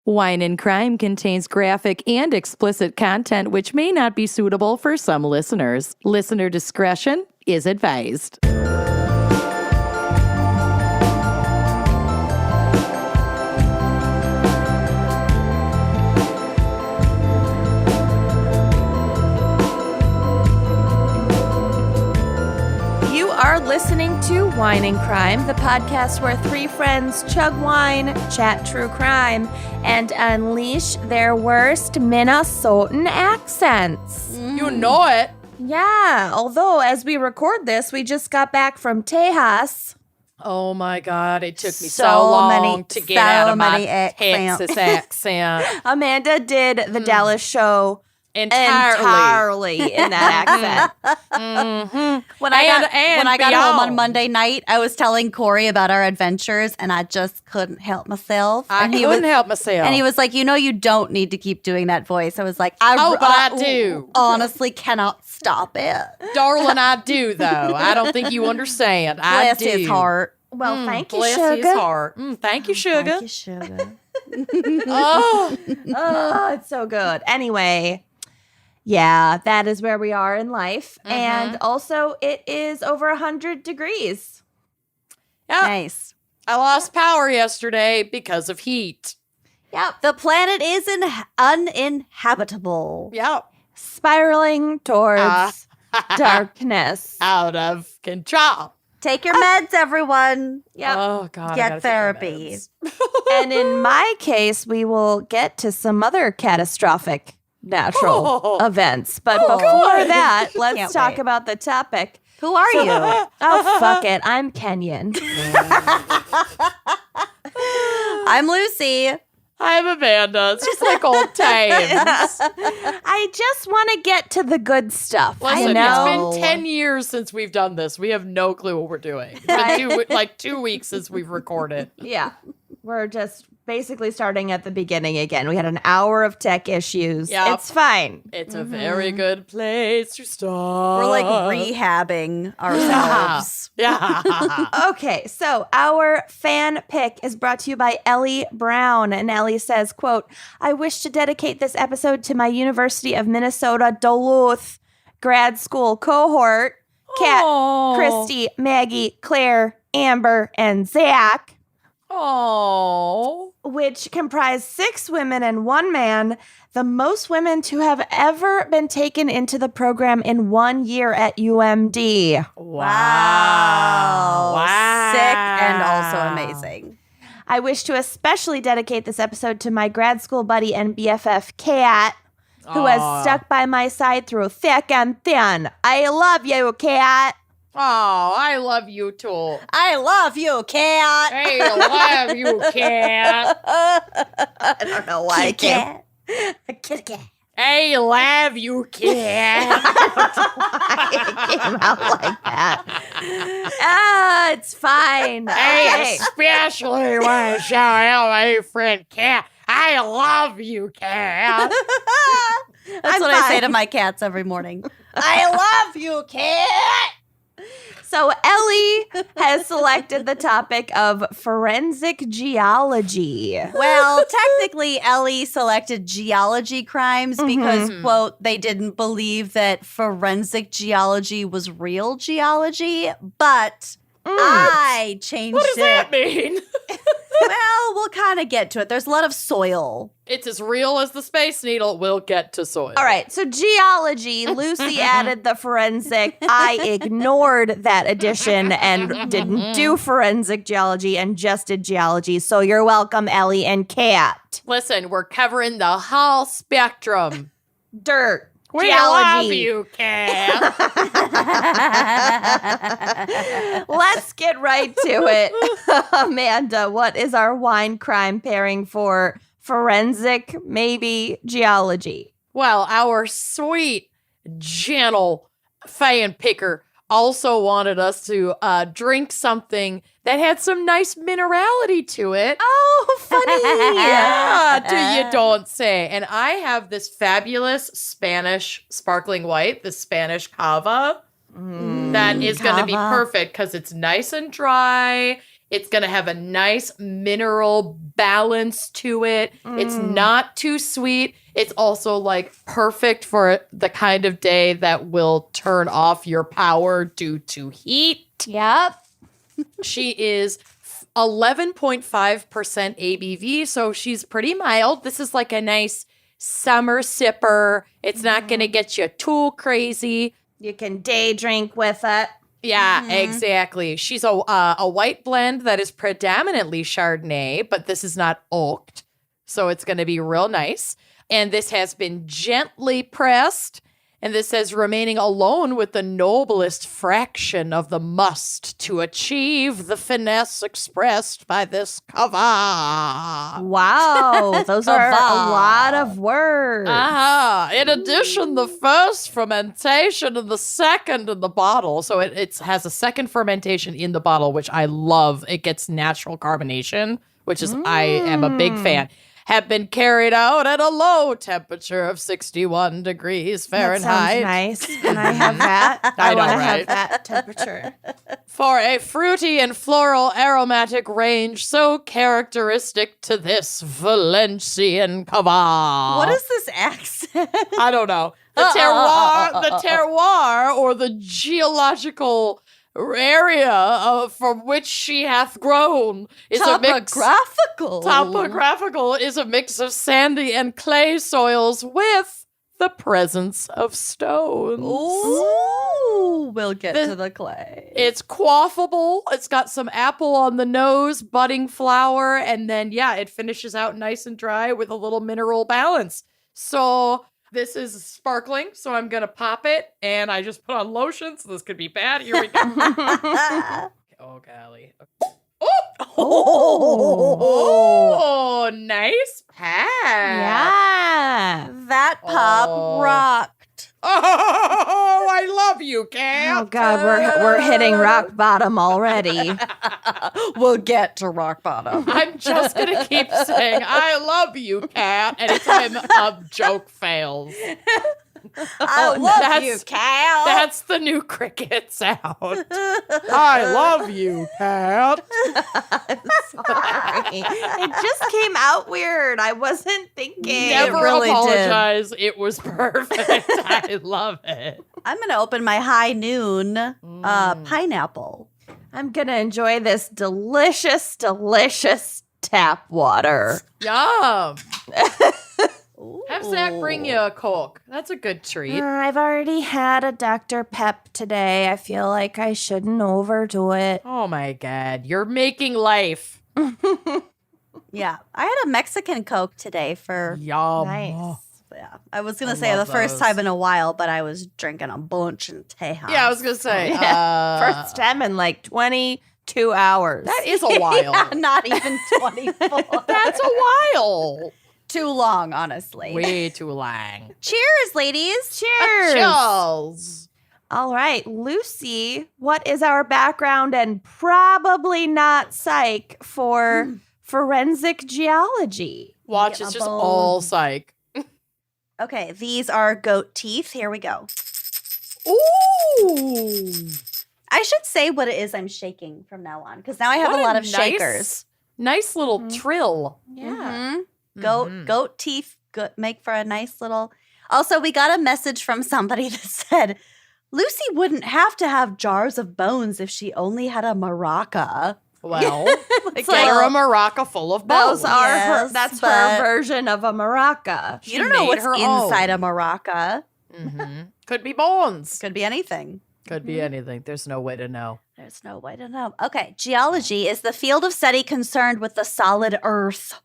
Wine and Crime contains graphic and explicit content which may not be suitable for some listeners. Listener discretion is advised. You are listening to Wine and Crime, the podcast where three friends chug wine, chat true crime, and unleash their worst Minnesotan accents. You know it. Yeah, although as we record this, we just got back from Tejas. Oh my God, it took me so long to get out of my Texas accent. Amanda did the Dallas show entirely in that accent. When I got home on Monday night, I was telling Corey about our adventures, and I just couldn't help myself. I couldn't help myself. And he was like, you don't need to keep doing that voice. I was like, I do. Honestly, cannot stop it. Darling, I do, though. I don't think you understand. Bless his heart. Well, thank you, bless sugar. his heart. Thank you, sugar. Thank you, sugar. Oh, it's so good. Anyway, yeah, that is where we are in life. And also, it is over 100 degrees. Yep. Nice. I lost power yesterday because of heat. Yep. The planet is uninhabitable. Yep. Spiraling towards darkness. Out of control. Take your meds, everyone. Yep. Oh, God. Get therapy. And in my case, we will get to some other catastrophic natural events. But before that, let's Can't talk wait. about the topic. Who are you? Oh, fuck it. I'm Kenyan. I'm Lucy. I'm Amanda. It's just like old times. I just want to get to the good stuff. Listen, you know? it's been 10 years since we've done this. We have no clue what we're doing. It's been 2 weeks since we've recorded. Yeah. We're just basically starting at the beginning again. We had an hour of tech issues. Yep. It's fine. It's a very good place to start. We're like rehabbing ourselves. Yeah. Okay, so our fan pick is brought to you by Ellie Brown. And Ellie says, quote, I wish to dedicate this episode to my University of Minnesota Duluth grad school cohort, Kat, Aw. Christy, Maggie, Claire, Amber, and Zach, Oh. which comprise 6 women and 1 man, the most women to have ever been taken into the program in 1 year at UMD. Wow. Sick and also amazing. I wish to especially dedicate this episode to my grad school buddy and BFF, Kat, who has stuck by my side through thick and thin. I love you, Kat. Oh, I love you too. I love you, Cat. Hey, I love you, cat. I don't know why I can't. A kitty cat. Hey, love you, cat. It came out like that. It's fine. Hey, especially when I shout out my friend Cat. I love you, cat. That's what I say to my cats every morning. I love you, Cat. So Ellie has selected the topic of forensic geology. Well, technically, Ellie selected geology crimes because, quote, they didn't believe that forensic geology was real geology, but I changed What does that mean? Well, we'll kind of get to it. There's a lot of soil. It's as real as the Space Needle. We'll get to soil. All right, so geology, Lucy added the forensic. I ignored that addition and didn't do forensic geology and just did geology. So you're welcome, Ellie and Kat. Listen, we're covering the whole spectrum. Dirt. We geology. love you, Cat. Let's get right to it. Amanda, what is our wine crime pairing for forensic, maybe geology? Well, our sweet, gentle fan picker also wanted us to drink something that had some nice minerality to it. Oh, funny. Yeah, you don't say. And I have this fabulous Spanish sparkling white, the Spanish cava, that is going to be cava. perfect because it's nice and dry. It's going to have a nice mineral balance to it. It's not too sweet. It's also like perfect for the kind of day that will turn off your power due to heat. Yep. She is 11.5% ABV, so she's pretty mild. This is like a nice summer sipper. It's not going to get you too crazy. You can day drink with it. Yeah, exactly. She's a white blend that is predominantly Chardonnay, but this is not oaked, so it's going to be real nice. And this has been gently pressed. And this says, remaining alone with the noblest fraction of the must to achieve the finesse expressed by this cover. Wow, those are a lot of words. In addition, the first fermentation and the second in the bottle. So it has a second fermentation in the bottle, which I love. It gets natural carbonation, which is, I am a big fan. Have been carried out at a low temperature of 61 degrees Fahrenheit. That sounds nice. Can I have that? I know, want to right? have that temperature. For a fruity and floral aromatic range so characteristic to this Valencian cava. What is this accent? I don't know. The terroir, or the geological area from which she hath grown is a mix. Topographical is a mix of sandy and clay soils with the presence of stones. Ooh, we'll get to the clay. It's quaffable. It's got some apple on the nose, budding flower, and then, it finishes out nice and dry with a little mineral balance. So this is sparkling, so I'm going to pop it, and I just put on lotion, so this could be bad. Here we go. Oh, golly. Oh, nice pat. Yeah. That pop rocked. Oh, I love you, Kat. Oh, God, we're hitting rock bottom already. We'll get to rock bottom. I'm just going to keep saying, I love you, Kat, anytime a joke fails. I love you, Cal. That's the new cricket sound. I love you, Kat. I'm sorry. It just came out weird. I wasn't thinking. Never really apologize. It was perfect. I love it. I'm going to open my high noon pineapple. I'm going to enjoy this delicious, delicious tap water. Yum. Have Zach bring you a Coke. That's a good treat. I've already had a Dr. Pep today. I feel like I shouldn't overdo it. Oh my God. You're making life. Yeah. I had a Mexican Coke today for... Yum. Nice. Yeah. I was going to say the first time in a while, but I was drinking a bunch in Tejas. Yeah, I was going to say. First time in like 22 hours. That is a while. Yeah, not even 24. That's a while. Too long, honestly. Way too long. Cheers, ladies. Cheers. Cheers. All right, Lucy, what is our background and probably not psych for forensic geology? Watch, it's just all psych. Okay, these are goat teeth. Here we go. Ooh. I should say what it is I'm shaking from now on, because now I have a lot of shakers. Nice little trill. Yeah. Goat teeth make for a nice little... Also, we got a message from somebody that said, Lucy wouldn't have to have jars of bones if she only had a maraca. Well, get her a maraca full of bones. Those are Yes, that's but- her version of a maraca. You don't know made what's her inside own. a maraca. Could be bones. Could be anything. Could be anything. There's no way to know. There's no way to know. Okay, geology is the field of study concerned with the solid earth.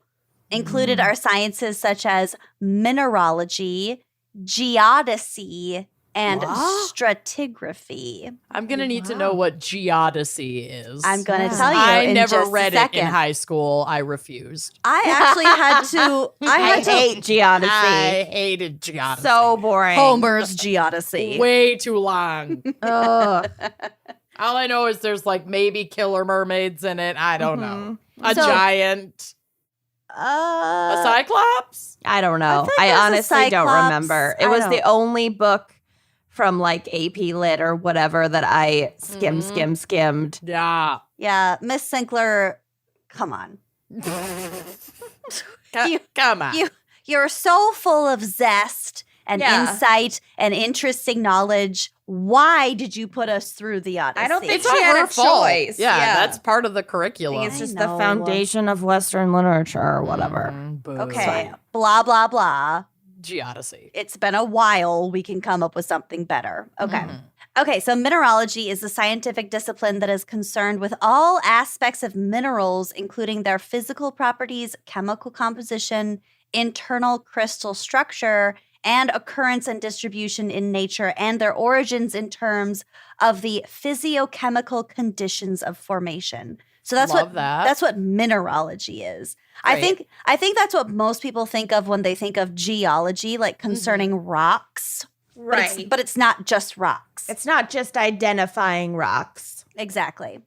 Included are sciences such as mineralogy, geodesy, and stratigraphy. I'm going to need to know what geodesy is. I'm going to tell you I in never just read a it second. in high school. I refused. I actually had to. I hate geodesy. I hated geodesy. So boring. Homer's geodesy. Way too long. Ugh. All I know is there's like maybe killer mermaids in it. I don't know. A So- giant. A cyclops? I don't know. I feel like I there's a honestly don't Cyclops. remember. It I was don't- the only book from like AP Lit or whatever that I skimmed. Yeah. Yeah, Miss Sinclair, come on. Come on. You're so full of zest and insight and interesting knowledge. Why did you put us through the Odyssey? I don't think It's she not had her a fault. choice. Yeah, Yeah. that's part of the I curriculum. think it's just I the know. foundation of Western literature or whatever. Boo. Okay, blah, blah, blah. Geodesy. It's been a while. We can come up with something better. Okay. Okay, so mineralogy is the scientific discipline that is concerned with all aspects of minerals, including their physical properties, chemical composition, internal crystal structure, and occurrence and distribution in nature, and their origins in terms of the physiochemical conditions of formation. So that's Love that. that's what mineralogy is. Great. I think that's what most people think of when they think of geology, like concerning rocks. But it's not just rocks. It's not just identifying rocks. Exactly.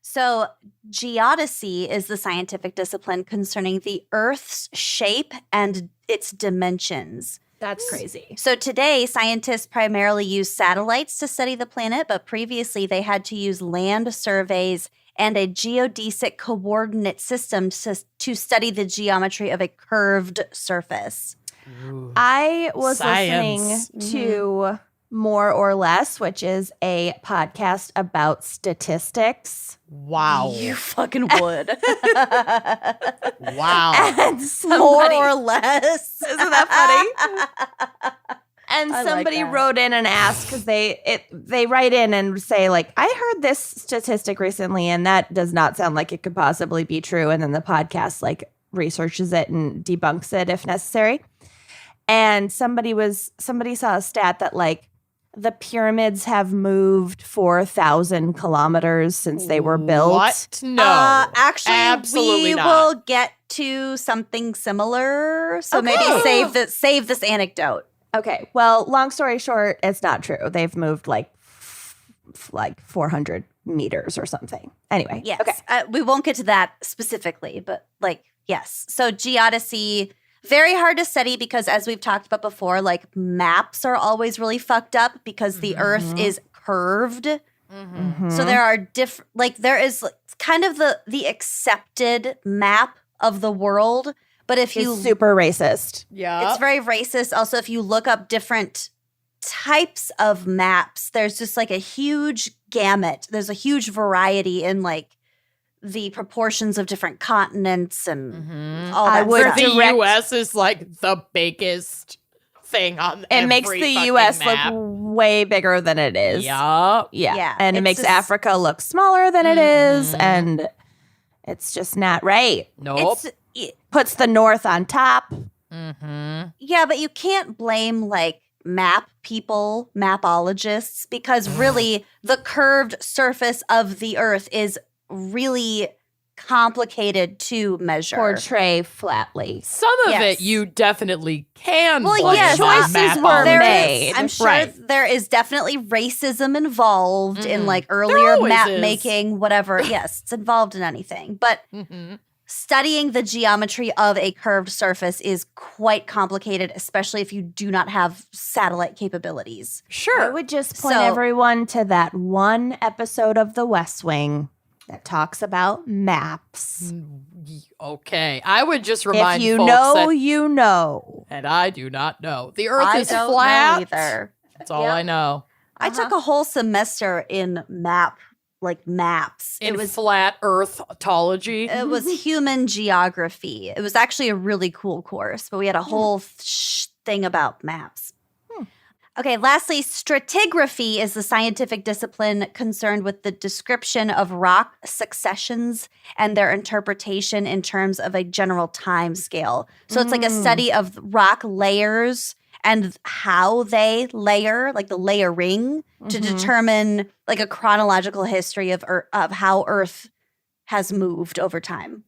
So geodesy is the scientific discipline concerning the Earth's shape and its dimensions. That's crazy. So today, scientists primarily use satellites to study the planet, but previously they had to use land surveys and a geodesic coordinate system to study the geometry of a curved surface. Ooh. I was Science. listening to More or Less, which is a podcast about statistics. Wow. You fucking would. Wow. And More somebody, or less. Isn't that funny? And I like somebody that. wrote in and asked because they write in and say like, I heard this statistic recently and that does not sound like it could possibly be true. And then the podcast like researches it and debunks it if necessary. And somebody saw a stat that like the pyramids have moved 4,000 kilometers since they were built. What? No. Actually, Absolutely we not. will get to something similar. So Okay. maybe save this anecdote. Okay. Well, long story short, it's not true. They've moved like 400 meters or something. Anyway. Yes. Okay. We won't get to that specifically, but like, yes. So geodesy, very hard to study because as we've talked about before, like maps are always really fucked up because the Earth is curved. So there are different, like there is like, kind of the accepted map of the world. But if you It's super racist. Yeah. it's very racist. Also, if you look up different types of maps, there's just like a huge gamut. There's a huge variety in like the proportions of different continents and all I that would stuff. the direct- U.S. is like the biggest thing on It makes every the fucking U.S. map. look way bigger than it is. Yup. Yeah. And it it's makes just- Africa look smaller than it is. And it's just not right. Nope. Puts the North on top. Yeah, but you can't blame like map people, mapologists, because really the curved surface of the Earth is really complicated to measure. Portray flatly. Some of Yes. it you definitely can. Well, blame yes, on choices map were on. There made. is, I'm sure Right. there is definitely racism involved in like earlier always map is. making, whatever. Yes, it's involved in anything. But studying the geometry of a curved surface is quite complicated, especially if you do not have satellite capabilities. I Sure. would just point So- everyone to that one episode of The West Wing that talks about maps. Okay. I would just If remind you folks know, that, you know. and I do not know. The Earth I is don't flat. know either. That's all I know. I took a whole semester in maps. In It was flat Earthology. it was human geography. It was actually a really cool course, but we had a whole thing about maps. Okay, lastly, stratigraphy is the scientific discipline concerned with the description of rock successions and their interpretation in terms of a general time scale. So it's like a study of rock layers and how they layer, like the layering, to determine like a chronological history of how Earth has moved over time.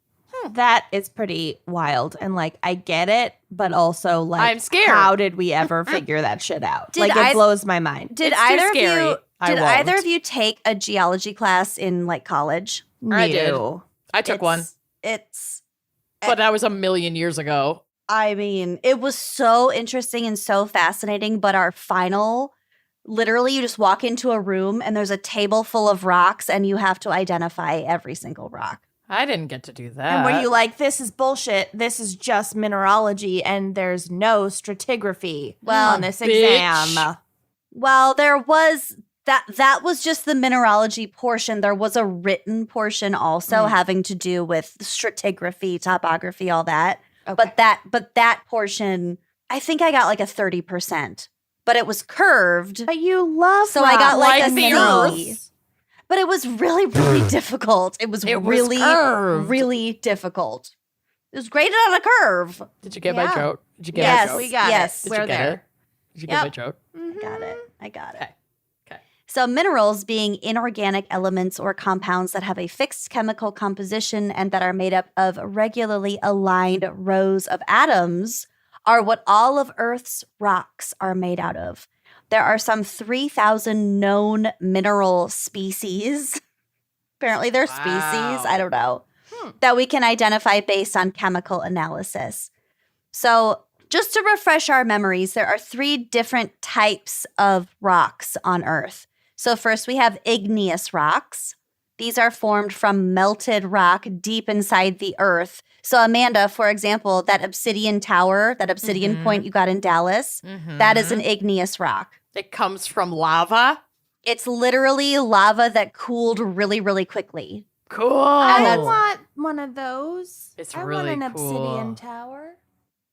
That is pretty wild. And like, I get it, but also like, I'm scared. How did we ever figure that shit out? Did Like, it I- blows my mind. Did It's too either scary. of you I did won't. either of you take a geology class in like college? I did. No. I took one, It's but that was a million years ago. I mean, it was so interesting and so fascinating, but our final literally you just walk into a room and there's a table full of rocks and you have to identify every single rock. I didn't get to do that. And were you like, this is bullshit, this is just mineralogy, and there's no stratigraphy on this exam? Well, there was that was just the mineralogy portion. There was a written portion also having to do with stratigraphy, topography, all that. Okay. But that portion, I think I got like a 30%. But it was curved. But you love So I got like Like a the 30. Earth. But it was really, really difficult. It was really, curved. really difficult. It was graded on a curve. Did you get my Yeah. joke? Did you get Yes, my joke? we got yes. it. Did you We're get there. it? Did you Yep. get my joke? I got it. Okay. So minerals being inorganic elements or compounds that have a fixed chemical composition and that are made up of regularly aligned rows of atoms are what all of Earth's rocks are made out of. There are some 3,000 known mineral species. Apparently they're species, I don't know, that we can identify based on chemical analysis. So just to refresh our memories, there are 3 different types of rocks on Earth. So first we have igneous rocks. These are formed from melted rock deep inside the earth. So Amanda, for example, that obsidian tower, that obsidian point you got in Dallas, that is an igneous rock. It comes from lava. It's literally lava that cooled really, really quickly. Cool. I want one of those. It's I really want an cool. obsidian tower.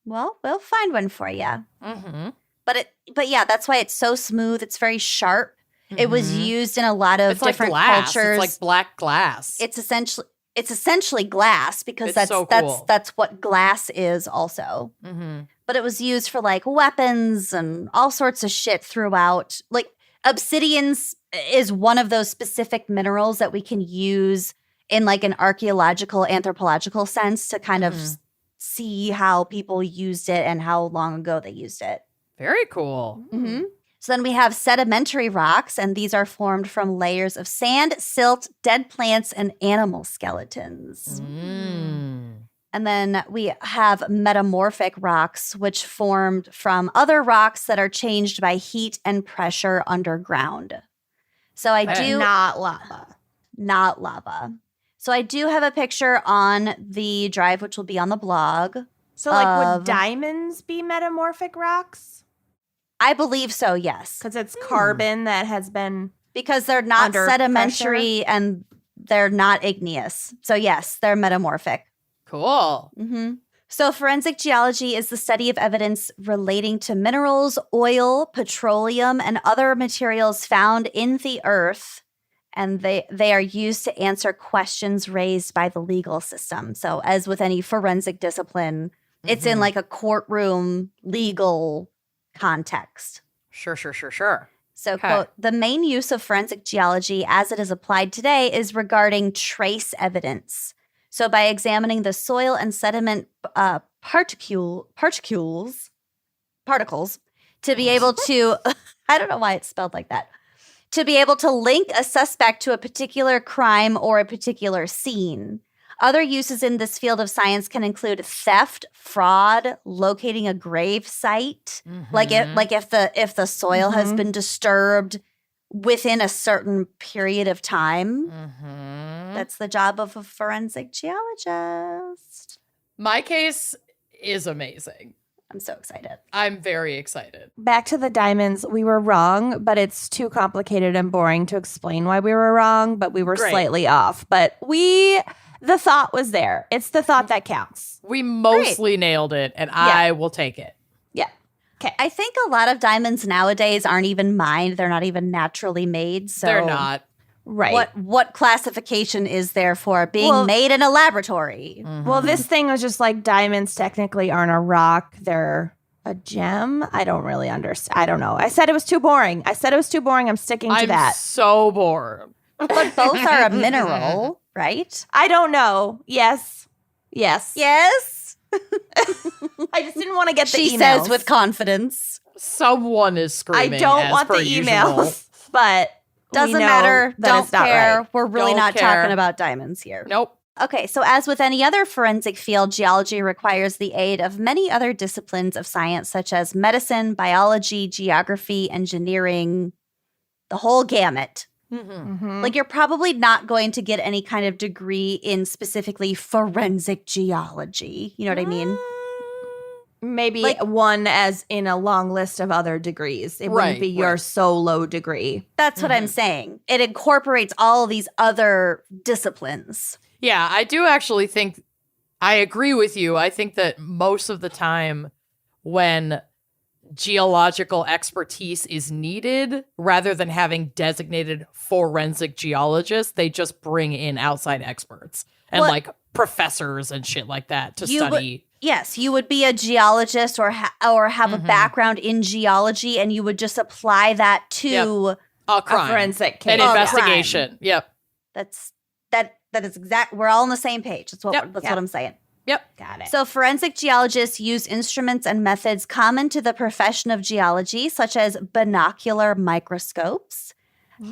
Well, we'll find one for you. Mm-hmm. But yeah, that's why it's so smooth. It's very sharp. It was used in a lot of It's like different glass. cultures. It's like black glass. It's essentially glass because It's that's so cool. that's what glass is also. Mm-hmm. But it was used for like weapons and all sorts of shit throughout. Like obsidians is one of those specific minerals that we can use in like an archaeological, anthropological sense to kind of see how people used it and how long ago they used it. Very cool. Mm-hmm. So then we have sedimentary rocks, and these are formed from layers of sand, silt, dead plants, and animal skeletons. And then we have metamorphic rocks, which formed from other rocks that are changed by heat and pressure underground. So I do Not lava. not lava. So I do have a picture on the drive, which will be on the blog. So, like, Of- would diamonds be metamorphic rocks? I believe so, yes. Because it's carbon that has been. Because they're not Under sedimentary and they're not igneous. So yes, they're metamorphic. Cool. So forensic geology is the study of evidence relating to minerals, oil, petroleum, and other materials found in the earth. And they are used to answer questions raised by the legal system. So as with any forensic discipline, it's in like a courtroom legal context. Sure. So, Okay. quote, the main use of forensic geology as it is applied today is regarding trace evidence. So by examining the soil and sediment particles to be able to, I don't know why it's spelled like that, to be able to link a suspect to a particular crime or a particular scene. Other uses in this field of science can include theft, fraud, locating a grave site, like if the soil has been disturbed within a certain period of time. That's the job of a forensic geologist. My case is amazing. I'm so excited. I'm very excited. Back to the diamonds, we were wrong, but it's too complicated and boring to explain why we were wrong, but we were Great. slightly off. But the thought was there. It's the thought that counts. We mostly nailed it, and I will take it. Yeah. Okay. I think a lot of diamonds nowadays aren't even mined. They're not even naturally made. So They're not. Right. What classification is there for being made in a laboratory? Well, this thing was just like diamonds technically aren't a rock. They're a gem. I don't really understand. I don't know. I said it was too boring. I'm sticking to I'm that. so bored. But both are a mineral, right? I don't know. Yes. Yes. I just didn't want to get the She emails. says with confidence. Someone is I screaming. don't as want per the usual. emails, but Doesn't we know matter. that Don't it's not care. right. We're really Don't not care. talking about diamonds here. Nope. Okay, so as with any other forensic field, geology requires the aid of many other disciplines of science, such as medicine, biology, geography, engineering, the whole gamut. Mhm. Like, you're probably not going to get any kind of degree in specifically forensic geology. You know what I mean? Maybe Like- one as in a long list of other degrees. It wouldn't Right, be your right. solo degree. That's what I'm saying. It incorporates all these other disciplines. Yeah, I do actually think I agree with you. I think that most of the time when geological expertise is needed, rather than having designated forensic geologists, they just bring in outside experts and Well- like professors and shit like that to You would- study. Yes, you would be a geologist or have a background in geology, and you would just apply that to A crime. A forensic case. An Oh, investigation. Yep. that is exact. We're all on the same page. That's what Yep. what I'm saying. Yep. Got it. So forensic geologists use instruments and methods common to the profession of geology, such as binocular microscopes,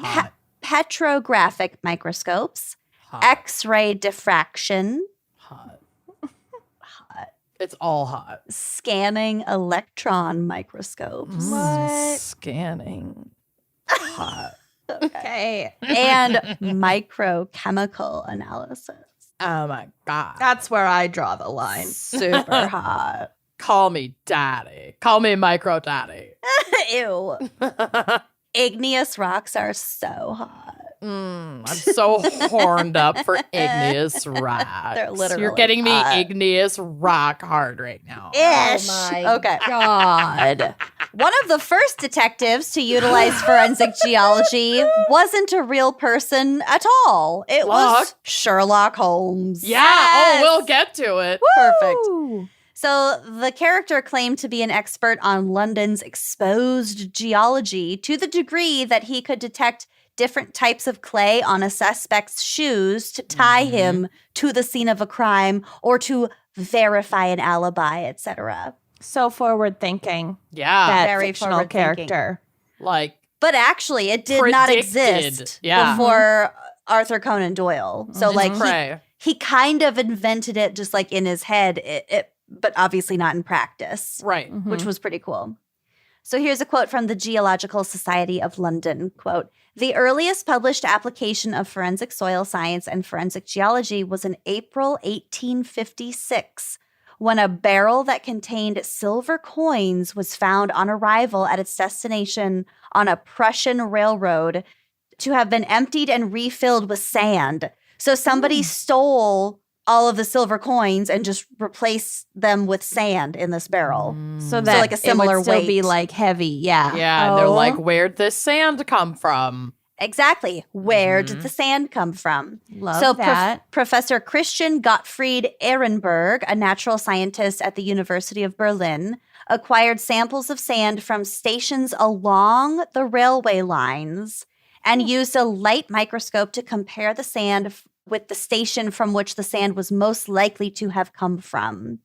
Hot. petrographic microscopes, Hot. X-ray diffraction, Hot. It's all hot. scanning electron microscopes, What? Scanning. Hot. Okay. and microchemical analysis. Oh my God. That's where I draw the line. Super hot. Call me daddy. Call me micro daddy. Ew. Igneous rocks are so hot. I'm so horned up for igneous rocks. They're literally You're getting me hot. igneous rock hard right now. Ish. my Okay. God. One of the first detectives to utilize forensic geology wasn't a real person at all. It was Look. Sherlock Holmes. Yeah. Yes. Oh, we'll get to it. Perfect. Ooh. So the character claimed to be an expert on London's exposed geology to the degree that he could detect different types of clay on a suspect's shoes to tie him to the scene of a crime or to verify an alibi, etc. So forward thinking. Yeah. That very fictional forward-thinking. character. Like, But actually, it did not Predicted. exist Yeah. before Arthur Conan Doyle. So, Mhm. like, pray. he kind of invented it just like in his head, but obviously not in practice, Right. which was pretty cool. So here's a quote from the Geological Society of London, quote, "The earliest published application of forensic soil science and forensic geology was in April 1856, when a barrel that contained silver coins was found on arrival at its destination on a Prussian railroad to have been emptied and refilled with sand. So somebody stole all of the silver coins and just replaced them with sand in this barrel. So that like a similar it would still be weight. like heavy. Yeah. Yeah. And they're Oh. like, where'd this sand come from? Exactly. Where Mhm. did the sand come from? Love So that. Professor Christian Gottfried Ehrenberg, a natural scientist at the University of Berlin, acquired samples of sand from stations along the railway lines and used a light microscope to compare the sand with the station from which the sand was most likely to have come from.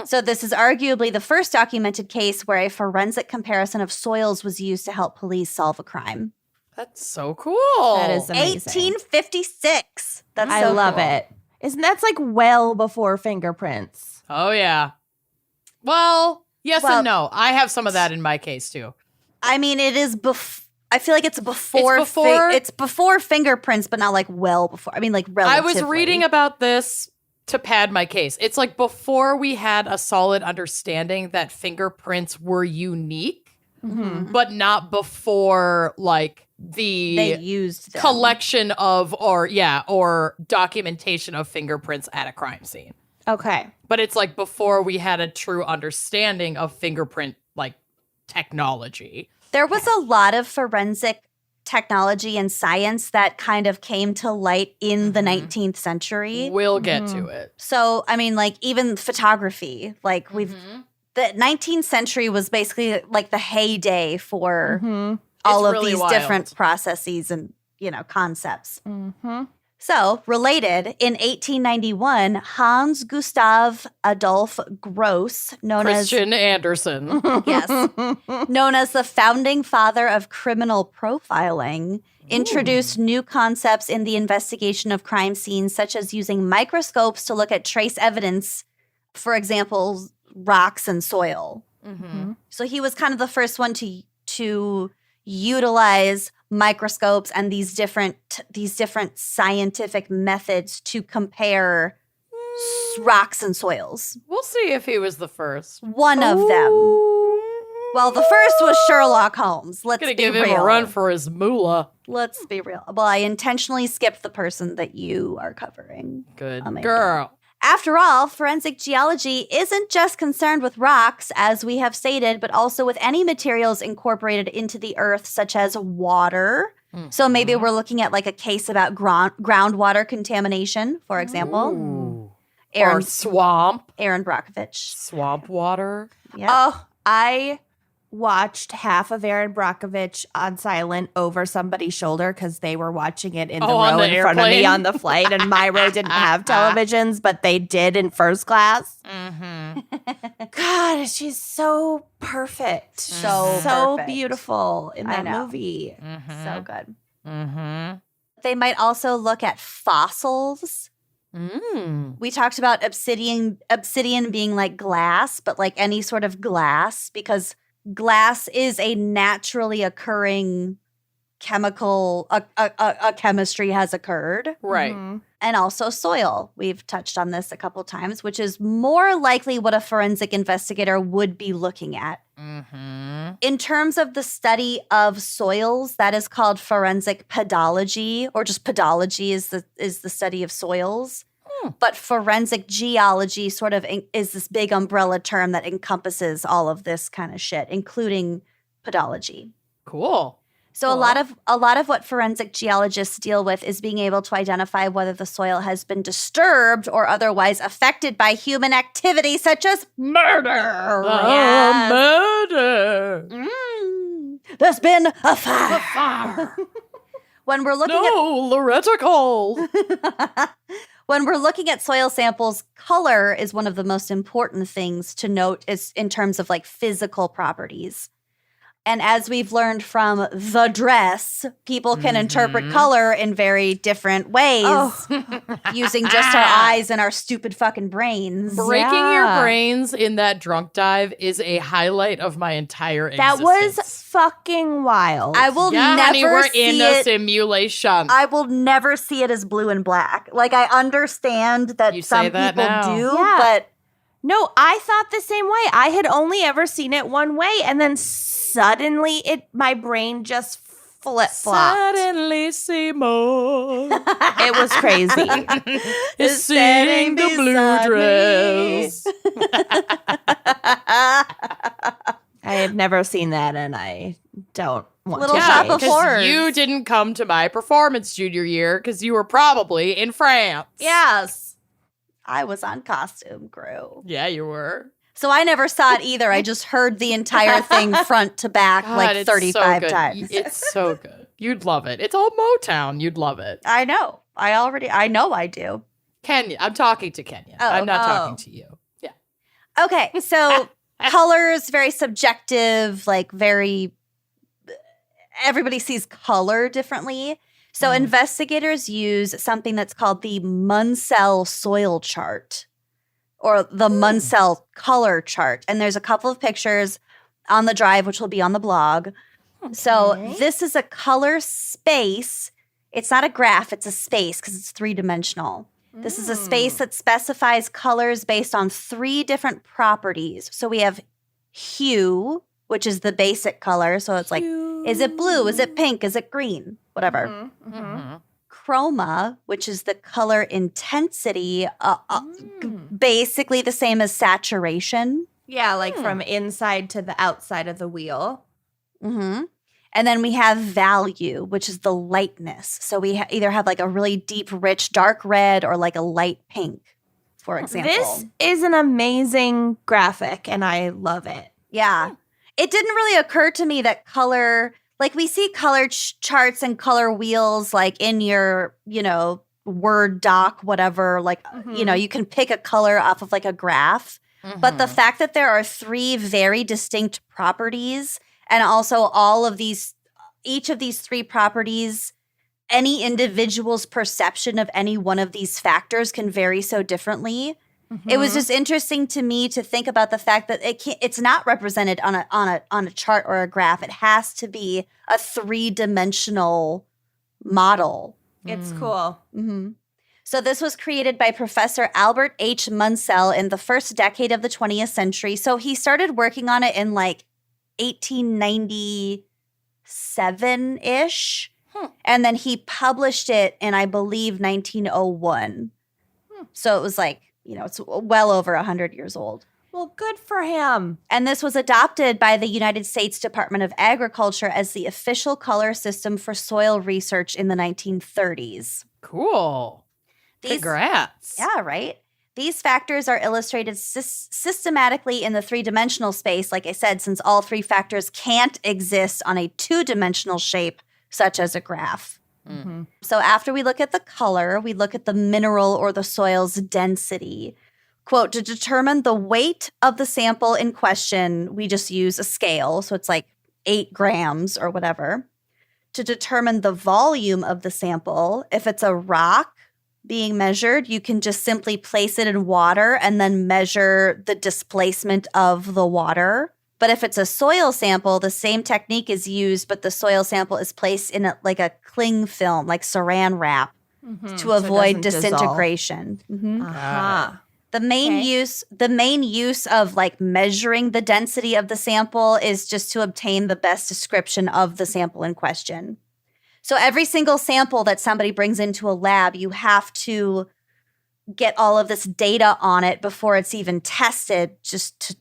So this is arguably the first documented case where a forensic comparison of soils was used to help police solve a crime. That's so cool. That is amazing. 1856. That's I so love cool. it. Isn't that's like well before fingerprints? Oh, yeah. Well, yes Well- and no. I have some of that in my case, too. I mean, it is I feel like it's before It's before- it's before fingerprints, but not like well before. I mean, like relatively. I was reading about this to pad my case. It's like before we had a solid understanding that fingerprints were unique, Mhm. but not before like They the used them. collection of or documentation of fingerprints at a crime scene. Okay. But it's like before we had a true understanding of fingerprint like technology. There was a lot of forensic technology and science that kind of came to light in the Mhm. 19th century. We'll get to it. So, I mean, like even photography, like the 19th century was basically like the heyday for Mm-hmm. all It's of really these wild. different processes and, concepts. Mm-hmm. So, related, in 1891, Hans Gustav Adolf Gross, Christian Anderson. known as the founding father of criminal profiling, introduced new concepts in the investigation of crime scenes, such as using microscopes to look at trace evidence, for example, rocks and soil. Mhm. So he was kind of the first one to utilize microscopes and these different scientific methods to compare rocks and soils. We'll see if he was the first. One of them. Well, the first was Sherlock Holmes. Let's Gonna be give real. him a run for his moolah. Let's be real. Well, I intentionally skipped the person that you are covering. Good Amazing. girl. After all, forensic geology isn't just concerned with rocks, as we have stated, but also with any materials incorporated into the earth, such as water. So maybe we're looking at like a case about groundwater contamination, for example. Ooh. Aaron, Or swamp. Aaron Brockovich. Swamp water. Yeah. Oh, I watched half of Aaron Brockovich on silent over somebody's shoulder because they were watching it in the on row the in front of me airplane? on the flight, and my row didn't have televisions, but they did in first class. Mm-hmm. God, she's so perfect. So so perfect. beautiful in I that know. movie. So good. Mm-hmm. They might also look at fossils. Mm. We talked about obsidian being like glass, but like any sort of glass, because glass is a naturally occurring chemical, a chemistry has occurred. Right. Mhm. And also soil. We've touched on this a couple times, which is more likely what a forensic investigator would be looking at. Mm-hmm. In terms of the study of soils, that is called forensic pedology, or just pedology is the study of soils. But forensic geology sort of is this big umbrella term that encompasses all of this kind of shit, including pedology. Cool. So Cool. a lot of what forensic geologists deal with is being able to identify whether the soil has been disturbed or otherwise affected by human activity, such as murder. Yes. Murder. There's been a fire. Fire. When we're looking No, Loretta Cole. When we're looking at soil samples, color is one of the most important things to note is in terms of like physical properties. And as we've learned from The Dress, people can interpret color in very different ways using just our eyes and our stupid fucking brains. Breaking Yeah. your brains in that drunk dive is a highlight of my entire That existence. was fucking wild. I will Yeah, never honey, we're see in a it. simulation. I will never see it as blue and black. Like, I understand that You some say that people now. do, Yeah. but No, I thought the same way. I had only ever seen it one way, and then suddenly my brain just flip-flopped. Suddenly Seymour It was crazy. is seeing the blue dress. I have never seen that, and I don't want Little to. Shop engage. of because Horrors. you didn't come to my performance junior year because you were probably in France. Yes. I was on costume crew. Yeah, you were. So I never saw it either. I just heard the entire thing front to back God, like it's so 35 good. times. It's so good. You'd love it. It's all Motown. You'd love it. I know. I know I do. Kenya. I'm talking to Kenya. Oh, I'm not oh. talking to you. Yeah. Okay, so colors, very subjective, like everybody sees color differently. So investigators use something that's called the Munsell soil chart or the Munsell color chart. And there's a couple of pictures on the drive, which will be on the blog. So this is a color space. It's not a graph, it's a space because it's three-dimensional. This is a space that specifies colors based on 3 different properties. So we have hue, which is the basic color. So it's like, is it blue? Is it pink? Is it green? Whatever. Mhm. Chroma, which is the color intensity, basically the same as saturation. Yeah, like from inside to the outside of the wheel. Mm-hmm. And then we have value, which is the lightness. So we either have like a really deep, rich, dark red or like a light pink, for example. This is an amazing graphic, and I love it. Yeah. It didn't really occur to me that color, like we see color charts and color wheels like in your, Word doc, whatever, like, you can pick a color off of like a graph. But the fact that there are 3 very distinct properties and also each of these 3 properties, any individual's perception of any one of these factors can vary so differently. It was just interesting to me to think about the fact that it's not represented on a chart or a graph. It has to be a 3-dimensional model. It's cool. Mm-hmm. So this was created by Professor Albert H. Munsell in the first decade of the 20th century. So he started working on it in like 1897-ish. And then he published it in, I believe, 1901. So it was like, it's well over 100 years old. Well, good for him. And this was adopted by the United States Department of Agriculture as the official color system for soil research in the 1930s. Cool. Congrats. Yeah, right? These factors are illustrated systematically in the 3-dimensional space, like I said, since all 3 factors can't exist on a 2-dimensional shape, such as a graph. Mm-hmm. So after we look at the color, we look at the mineral or the soil's density. Quote, to determine the weight of the sample in question, we just use a scale. So it's like 8 grams or whatever. To determine the volume of the sample, if it's a rock being measured, you can just simply place it in water and then measure the displacement of the water. But if it's a soil sample, the same technique is used, but the soil sample is placed in like a cling film, like saran wrap, to avoid disintegration. Uh-huh. The main use of like measuring the density of the sample is just to obtain the best description of the sample in question. So every single sample that somebody brings into a lab, you have to get all of this data on it before it's even tested, just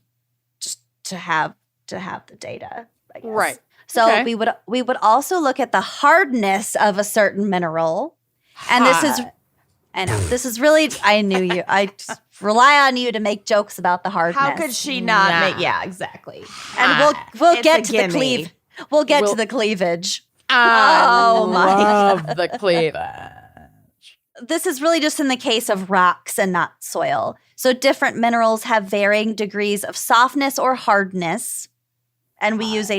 to have the data, I guess. Right. So we would also look at the hardness of a certain mineral. And this is really, I knew you. I just rely on you to make jokes about the hardness. How could she not make? Yeah, exactly. And we'll It's get a to the gimme. We'll get to the cleavage. I my love the cleavage. This is really just in the case of rocks and not soil. So different minerals have varying degrees of softness or hardness. And we use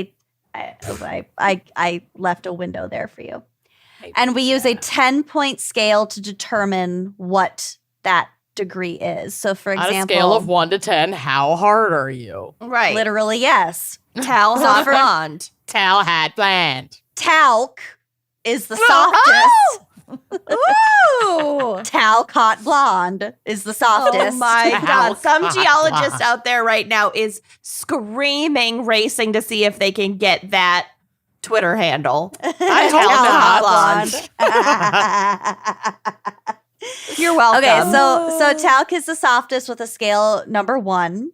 I left a window there for you. And we use a 10-point scale to determine what that degree is. So for example, on a scale of 1 to 10, how hard are you? Right. Literally, yes. Towel hot blonde. Towel hat bland. Talc is the softest. Ooh. Talcott blonde is the softest. Oh my God. Some Talcott geologist blonde. out there right now is screaming, racing to see if they can get that Twitter handle. I Talcott blonde. You're welcome. Okay, so talc is the softest with a scale number 1.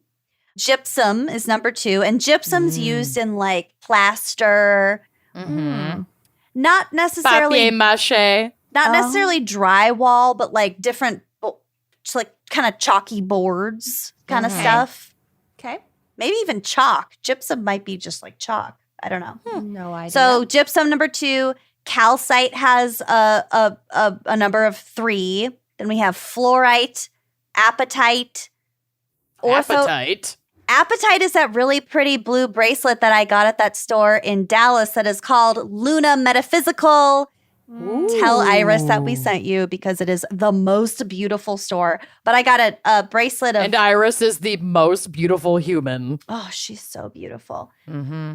Gypsum is number 2, and gypsum's used in like plaster, not necessarily papier-mâché. not necessarily drywall, but like different, just like kind of chalky boards kind of stuff. Okay. Maybe even chalk. Gypsum might be just like chalk. I don't know. No idea. So gypsum number 2, calcite has a number of 3. Then we have fluorite, apatite, Appetite. Apatite is that really pretty blue bracelet that I got at that store in Dallas that is called Luna Metaphysical. Tell Iris that we sent you because it is the most beautiful store. But I got a bracelet of... And Iris is the most beautiful human. Oh, she's so beautiful. Mm-hmm.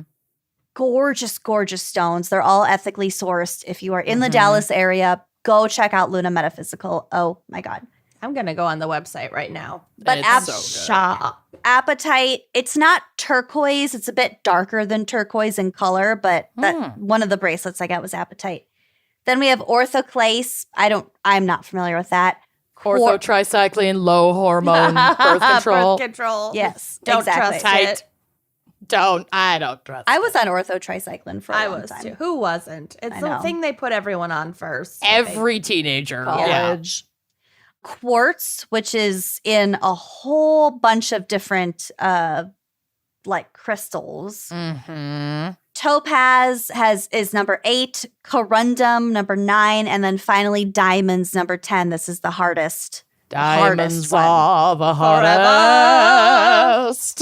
Gorgeous, gorgeous stones. They're all ethically sourced. If you are in the Dallas area, go check out Luna Metaphysical. Oh, my God. I'm going to go on the website right now. But It's apatite, it's not turquoise. It's a bit darker than turquoise in color, but that one of the bracelets I got was apatite. Then we have orthoclase. I'm not familiar with that. Orthotricycline, low hormone birth control. Birth control. Yes, Don't exactly. trust it. I don't trust I was on orthotricycline for a long time. Too. Who wasn't? It's I the know. thing they put everyone on first. I think. Every teenager. College. Quartz, which is in a whole bunch of different like crystals. Mm-hmm. Topaz is number 8, corundum number 9, and then finally diamonds number 10. This is the hardest. Diamonds one. are the hardest.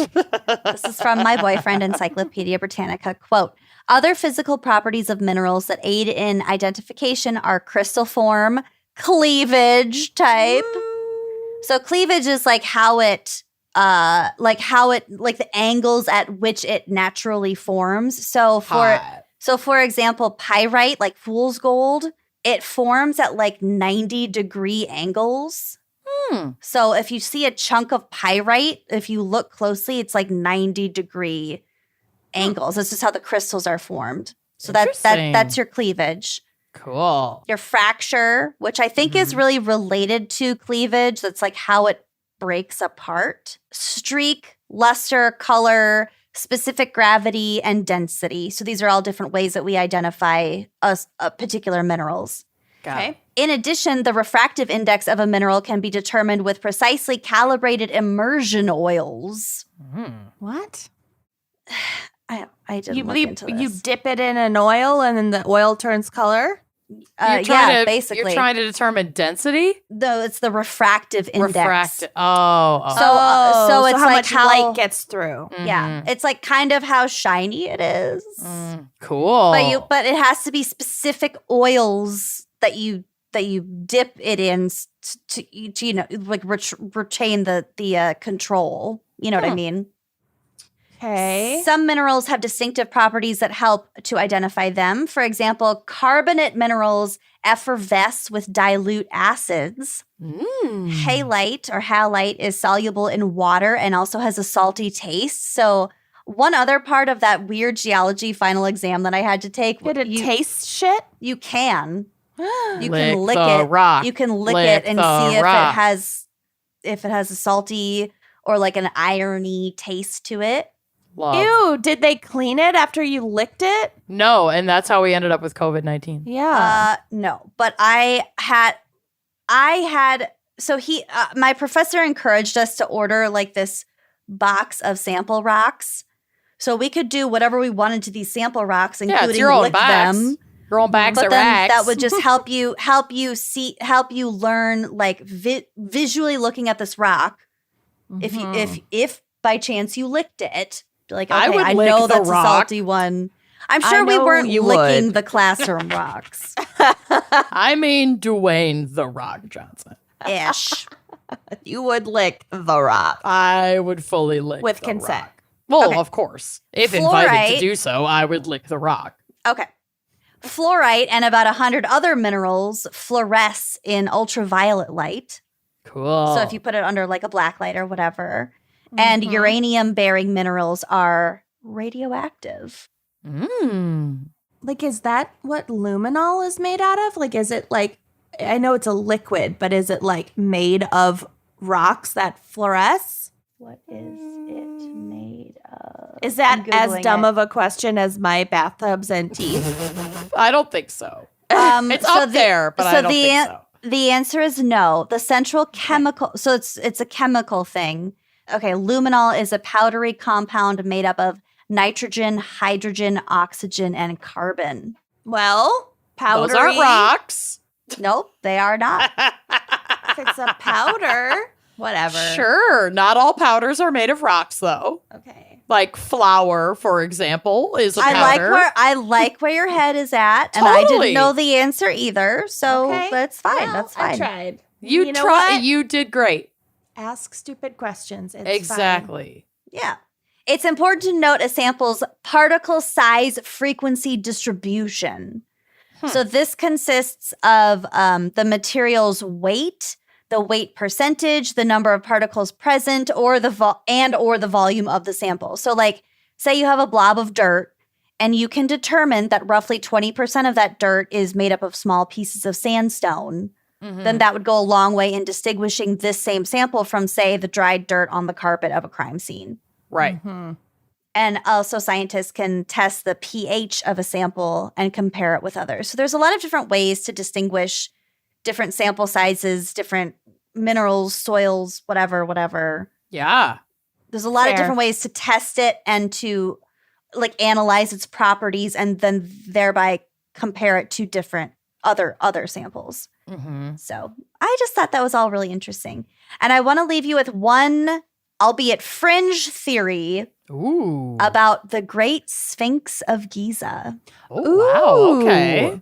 This is from my boyfriend, Encyclopedia Britannica. Quote, other physical properties of minerals that aid in identification are crystal form, cleavage type, So cleavage is like the angles at which it naturally forms. So for example, pyrite, like fool's gold, it forms at like 90-degree angles. So if you see a chunk of pyrite, if you look closely, it's like 90-degree angles. This is how the crystals are formed. So that's your cleavage. Cool. Your fracture, which I think is really related to cleavage. That's like how it breaks apart. Streak, luster, color, specific gravity, and density. So these are all different ways that we identify particular minerals. Okay. In addition, the refractive index of a mineral can be determined with precisely calibrated immersion oils. What? I didn't look into this. You dip it in an oil and then the oil turns color? Basically. You're trying to determine density? No, it's the refractive index. So it's how like much how light gets through. Yeah, it's like kind of how shiny it is. Cool. But it has to be specific oils that you dip it in to retain the control. You know what I mean? Okay. Some minerals have distinctive properties that help to identify them. For example, carbonate minerals effervesce with dilute acids. Halite is soluble in water and also has a salty taste. So one other part of that weird geology final exam that I had to take. Did it taste shit? You can. You Lick can lick the it. rock. You can lick Lick it and the see rock. if it has a salty or like an irony taste to it. Love. Ew, did they clean it after you licked it? No, and that's how we ended up with COVID-19. Yeah. No, but my professor encouraged us to order like this box of sample rocks. So we could do whatever we wanted to these sample rocks, including it's your own lick box. them. Your own bags But of then racks. that would just help you learn like visually looking at this rock. If by chance you licked it, like, okay, I lick know the that's rock. a salty one. I'm sure we weren't licking the classroom rocks. I mean Dwayne The Rock Johnson. Ish. You would lick the rock. I would fully lick With the consent. rock. Well, Okay. of course. If invited Fluorite. to do so, I would lick the rock. Okay. Fluorite and about 100 other minerals fluoresce in ultraviolet light. Cool. So if you put it under like a black light or whatever. And uranium-bearing minerals are radioactive. Like, is that what luminol is made out of? Like, is it like, I know it's a liquid, but is it like made of rocks that fluoresce? What is it made of? Is that I'm as Googling dumb it. of a question as my bathtubs and teeth? I don't think so. It's so up there, but I don't think so. The answer is no. The central chemical, so it's a chemical thing. Okay, luminol is a powdery compound made up of nitrogen, hydrogen, oxygen, and carbon. Well, powdery. Those aren't rocks. Nope, they are not. If it's a powder, whatever. Sure. Not all powders are made of rocks, though. Okay. Like flour, for example, is a powder. I like where your head is at, and I Totally. didn't know the answer either. So Okay. that's fine. Well, That's fine. I tried. You know what? You did great. Ask stupid questions. It's Exactly. Yeah. It's important to note a sample's particle size frequency distribution. So this consists of the material's weight, the weight percentage, the number of particles present, or the volume of the sample. So like, say you have a blob of dirt, and you can determine that roughly 20% of that dirt is made up of small pieces of sandstone. Then that would go a long way in distinguishing this same sample from, say, the dried dirt on the carpet of a crime scene. Right. And also scientists can test the pH of a sample and compare it with others. So there's a lot of different ways to distinguish different sample sizes, different minerals, soils, whatever. Yeah. There's a lot of Fair. different ways to test it and to like analyze its properties and then thereby compare it to different other samples. So I just thought that was all really interesting. And I want to leave you with one, albeit fringe theory Ooh. about the Great Sphinx of Giza. Oh, wow. Okay.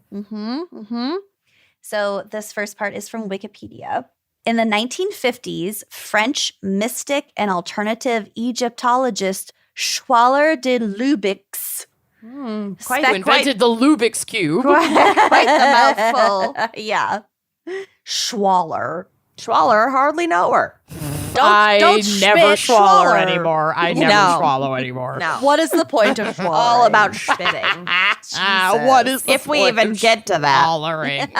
So this first part is from Wikipedia. In the 1950s, French mystic and alternative Egyptologist Schwaller de Lubix Who invented the Lubix Cube. Quite the mouthful. yeah. Schwaller. Schwaller, hardly know her. I don't never schmit swallow Schwaller. anymore. I never No. swallow anymore. No. What is the point of Schwaller? All about spitting. What is the If we point even of get to that. swallowing?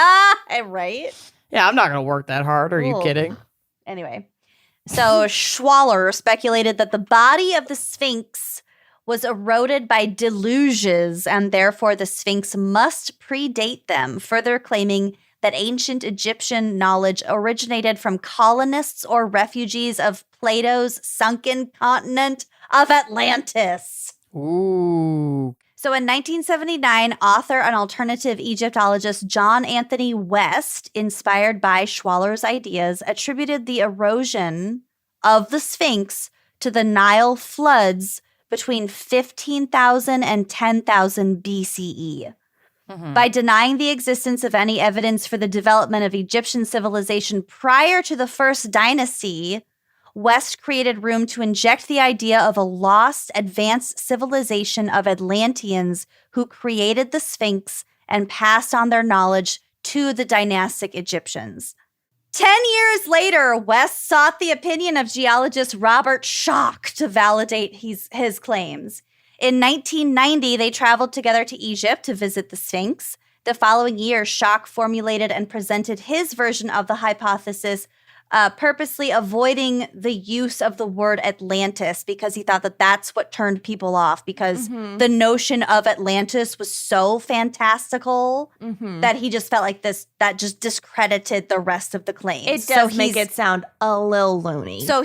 Right? Yeah, I'm not going to work that hard. Are you Cool. kidding? Anyway, so Schwaller speculated that the body of the Sphinx was eroded by deluges, and therefore the Sphinx must predate them, further claiming that ancient Egyptian knowledge originated from colonists or refugees of Plato's sunken continent of Atlantis. Ooh. So in 1979, author and alternative Egyptologist John Anthony West, inspired by Schwaller's ideas, attributed the erosion of the Sphinx to the Nile floods between 15,000 and 10,000 BCE. By denying the existence of any evidence for the development of Egyptian civilization prior to the first dynasty, West created room to inject the idea of a lost, advanced civilization of Atlanteans who created the Sphinx and passed on their knowledge to the dynastic Egyptians. 10 years later, West sought the opinion of geologist Robert Schoch to validate his claims. In 1990, they traveled together to Egypt to visit the Sphinx. The following year, Schoch formulated and presented his version of the hypothesis, purposely avoiding the use of the word Atlantis because he thought that that's what turned people off, because the notion of Atlantis was so fantastical that he just felt like that just discredited the rest of the claims. It does make it sound a little loony. So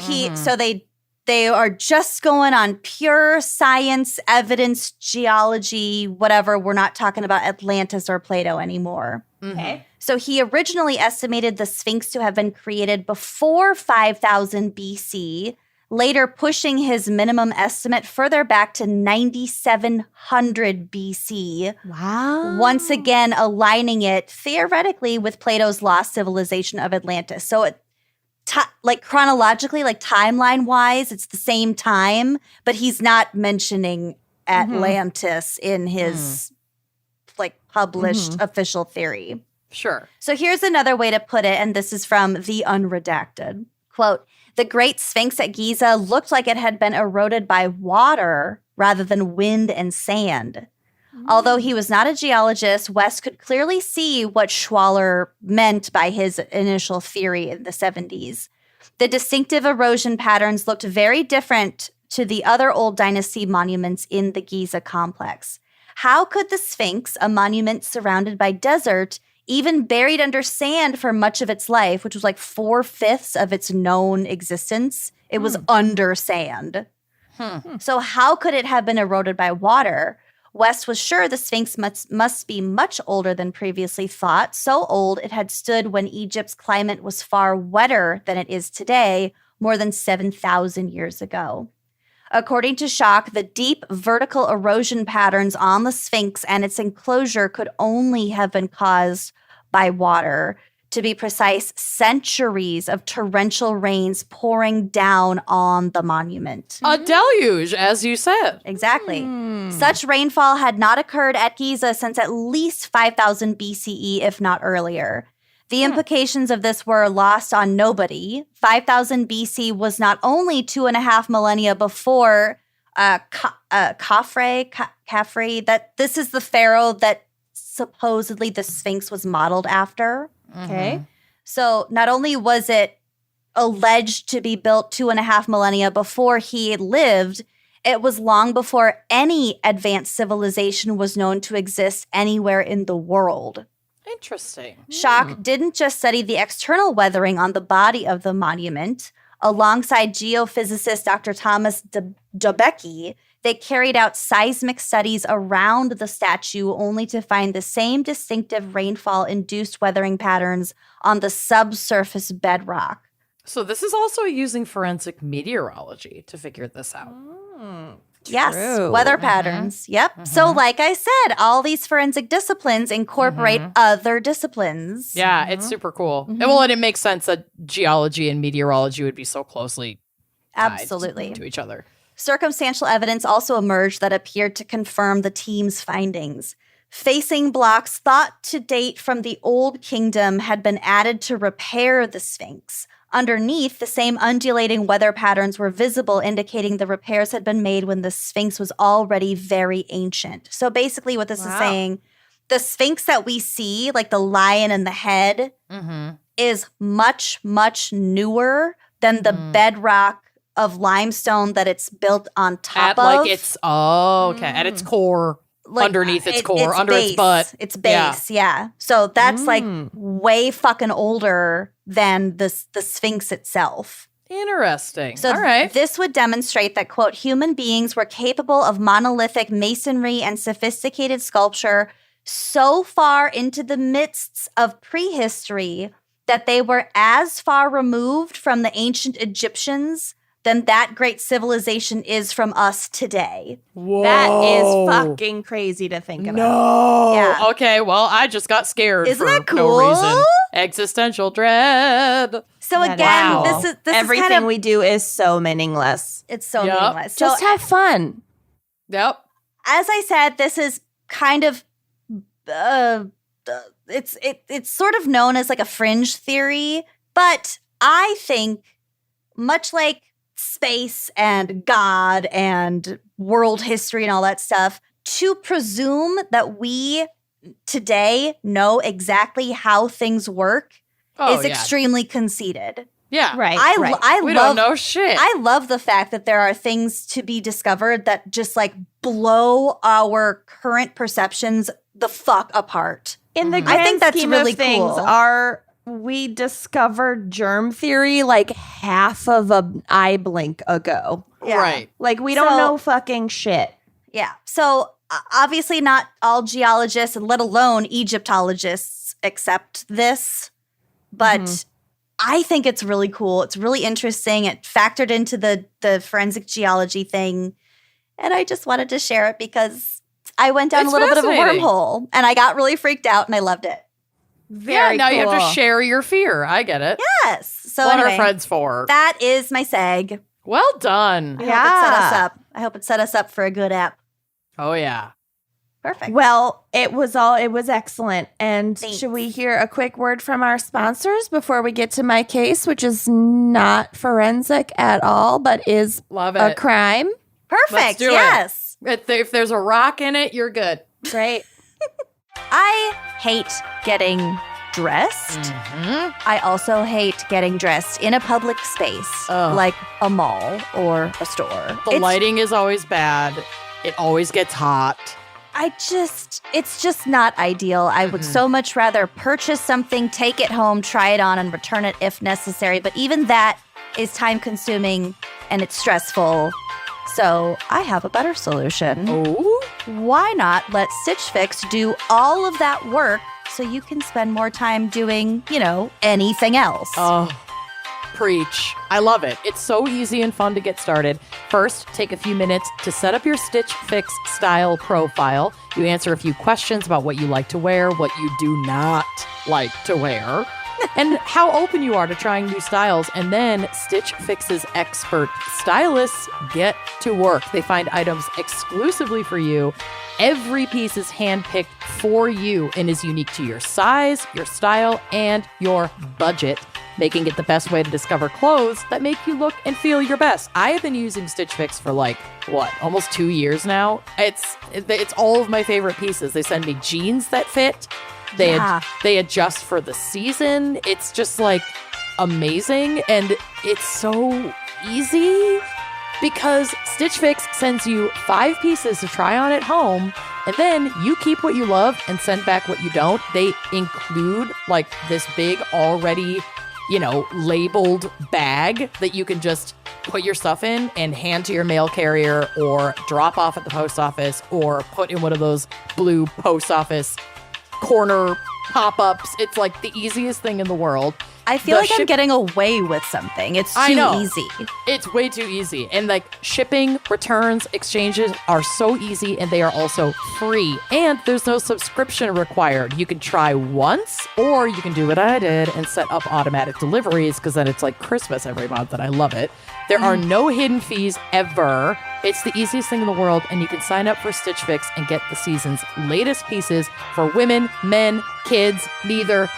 they are just going on pure science, evidence, geology, whatever. We're not talking about Atlantis or Plato anymore. Okay. So he originally estimated the Sphinx to have been created before 5000 BC, later pushing his minimum estimate further back to 9700 BC. Wow. Once again aligning it theoretically with Plato's lost civilization of Atlantis. So chronologically, like timeline-wise, it's the same time, but he's not mentioning Atlantis in his published official theory. Sure. So here's another way to put it, and this is from The Unredacted. Quote, the Great Sphinx at Giza looked like it had been eroded by water rather than wind and sand. Although he was not a geologist, West could clearly see what Schwaller meant by his initial theory in the 70s. The distinctive erosion patterns looked very different to the other old dynasty monuments in the Giza complex. How could the Sphinx, a monument surrounded by desert, even buried under sand for much of its life, which was like 4/5 of its known existence, it was under sand. So how could it have been eroded by water? West was sure the Sphinx must be much older than previously thought, so old it had stood when Egypt's climate was far wetter than it is today, more than 7,000 years ago. According to Schoch, the deep vertical erosion patterns on the Sphinx and its enclosure could only have been caused by water. To be precise, centuries of torrential rains pouring down on the monument. A deluge, as you said. Exactly. Such rainfall had not occurred at Giza since at least 5000 BCE, if not earlier. The implications of this were lost on nobody. 5000 BC was not only 2.5 millennia before Khafre, that this is the pharaoh that supposedly the Sphinx was modeled after. Okay. So not only was it alleged to be built 2.5 millennia before he lived, it was long before any advanced civilization was known to exist anywhere in the world. Interesting. Schoch didn't just study the external weathering on the body of the monument. Alongside geophysicist Dr. Thomas Dobecki, they carried out seismic studies around the statue only to find the same distinctive rainfall-induced weathering patterns on the subsurface bedrock. So this is also using forensic meteorology to figure this out. Yes, True. weather patterns. Yep. So like I said, all these forensic disciplines incorporate other disciplines. Yeah, it's super cool. And it makes sense that geology and meteorology would be so closely tied Absolutely. to each other. Circumstantial evidence also emerged that appeared to confirm the team's findings. Facing blocks thought to date from the Old Kingdom had been added to repair the Sphinx. Underneath, the same undulating weather patterns were visible, indicating the repairs had been made when the Sphinx was already very ancient. So basically what this is saying, the Sphinx that we see, like the lion and the head, is much, much newer than the bedrock of limestone that it's built on top of. Like it's, at its core. Like, underneath its core, under base. its butt. Its base, yeah. So that's like way fucking older than the Sphinx itself. Interesting. So all right. This would demonstrate that, quote, human beings were capable of monolithic masonry and sophisticated sculpture so far into the midst of prehistory that they were as far removed from the ancient Egyptians than that great civilization is from us today. Whoa. That is fucking crazy to think about. No. Yeah. Okay, well, I just got scared. Isn't for that no cool? reason. Existential dread. So That again, is cool. this everything is kind of, we do is so meaningless. it's so Yep. meaningless. Just So have fun. Yep. as I said, this is kind of it's sort of known as like a fringe theory, but I think much like space and God and world history and all that stuff, to presume that we today know exactly how things work is extremely conceited. Yeah. Right. I We love don't know shit. I love the fact that there are things to be discovered that just like blow our current perceptions the fuck apart. In the I grand think that's scheme really of things, cool. we discovered germ theory like half of an eye blink ago. Yeah. Right. Like we don't So- know fucking shit. Yeah. So obviously not all geologists, and let alone Egyptologists, accept this. But I think it's really cool. It's really interesting. It factored into the forensic geology thing. And I just wanted to share it because I went down It's a little bit of a fascinating. wormhole and I got really freaked out and I loved it. Very now you have to cool. share your fear. I get it. Yes. So what anyway, are friends for? that is my seg. Well done. I hope it set us Yeah. up. I hope it set us up for a good app. Oh, yeah. Perfect. Well, it was excellent. And Thanks. should we hear a quick word from our sponsors before we get to my case, which is not forensic at all, but is Love a it. crime? Perfect. Let's do it. Yes. If there's a rock in it, you're good. Great. I hate getting dressed. I also hate getting dressed in a public space, Ugh. like a mall or a store. The lighting is always bad. It always gets hot. It's just not ideal. I would so much rather purchase something, take it home, try it on, and return it if necessary. But even that is time consuming and it's stressful. So I have a better solution. Oh? Why not let Stitch Fix do all of that work so you can spend more time doing, anything else? Oh, preach. I love it. It's so easy and fun to get started. First, take a few minutes to set up your Stitch Fix style profile. You answer a few questions about what you like to wear, what you do not like to wear, and how open you are to trying new styles. And then Stitch Fix's expert stylists get to work. They find items exclusively for you. Every piece is handpicked for you and is unique to your size, your style, and your budget, making it the best way to discover clothes that make you look and feel your best. I have been using Stitch Fix for almost 2 years now. It's all of my favorite pieces. They send me jeans that fit. They adjust for the season. It's just amazing, and it's so easy because Stitch Fix sends you 5 pieces to try on at home, and then you keep what you love and send back what you don't. They include this big already labeled bag that you can just put your stuff in and hand to your mail carrier or drop off at the post office or put in one of those blue post office corner pop-ups. It's the easiest thing in the world. I feel like I'm getting away with something. It's too easy. It's way too easy. And like shipping, returns, exchanges are so easy, and they are also free. And there's no subscription required. You can try once, or you can do what I did and set up automatic deliveries, because then it's like Christmas every month, and I love it. There are no hidden fees ever. It's the easiest thing in the world, and you can sign up for Stitch Fix and get the season's latest pieces for women, men, kids, neither,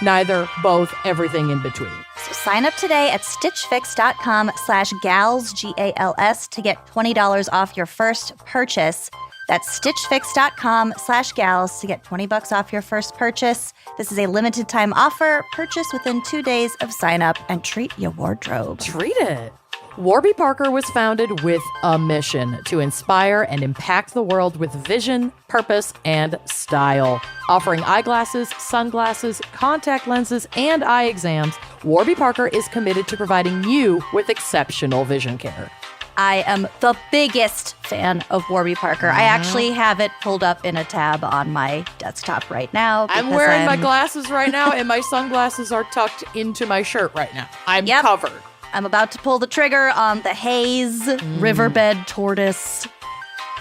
both, everything in between. So sign up today at stitchfix.com/gals, GALS, to get $20 off your first purchase. That's stitchfix.com/gals to get $20 off your first purchase. This is a limited time offer. Purchase within 2 days of sign up and treat your wardrobe. Treat it. Warby Parker was founded with a mission to inspire and impact the world with vision, purpose, and style. Offering eyeglasses, sunglasses, contact lenses, and eye exams, Warby Parker is committed to providing you with exceptional vision care. I am the biggest fan of Warby Parker. I actually have it pulled up in a tab on my desktop right now. I'm wearing my glasses right now, and my sunglasses are tucked into my shirt right now. I'm covered. I'm about to pull the trigger on the Haze Riverbed Tortoise.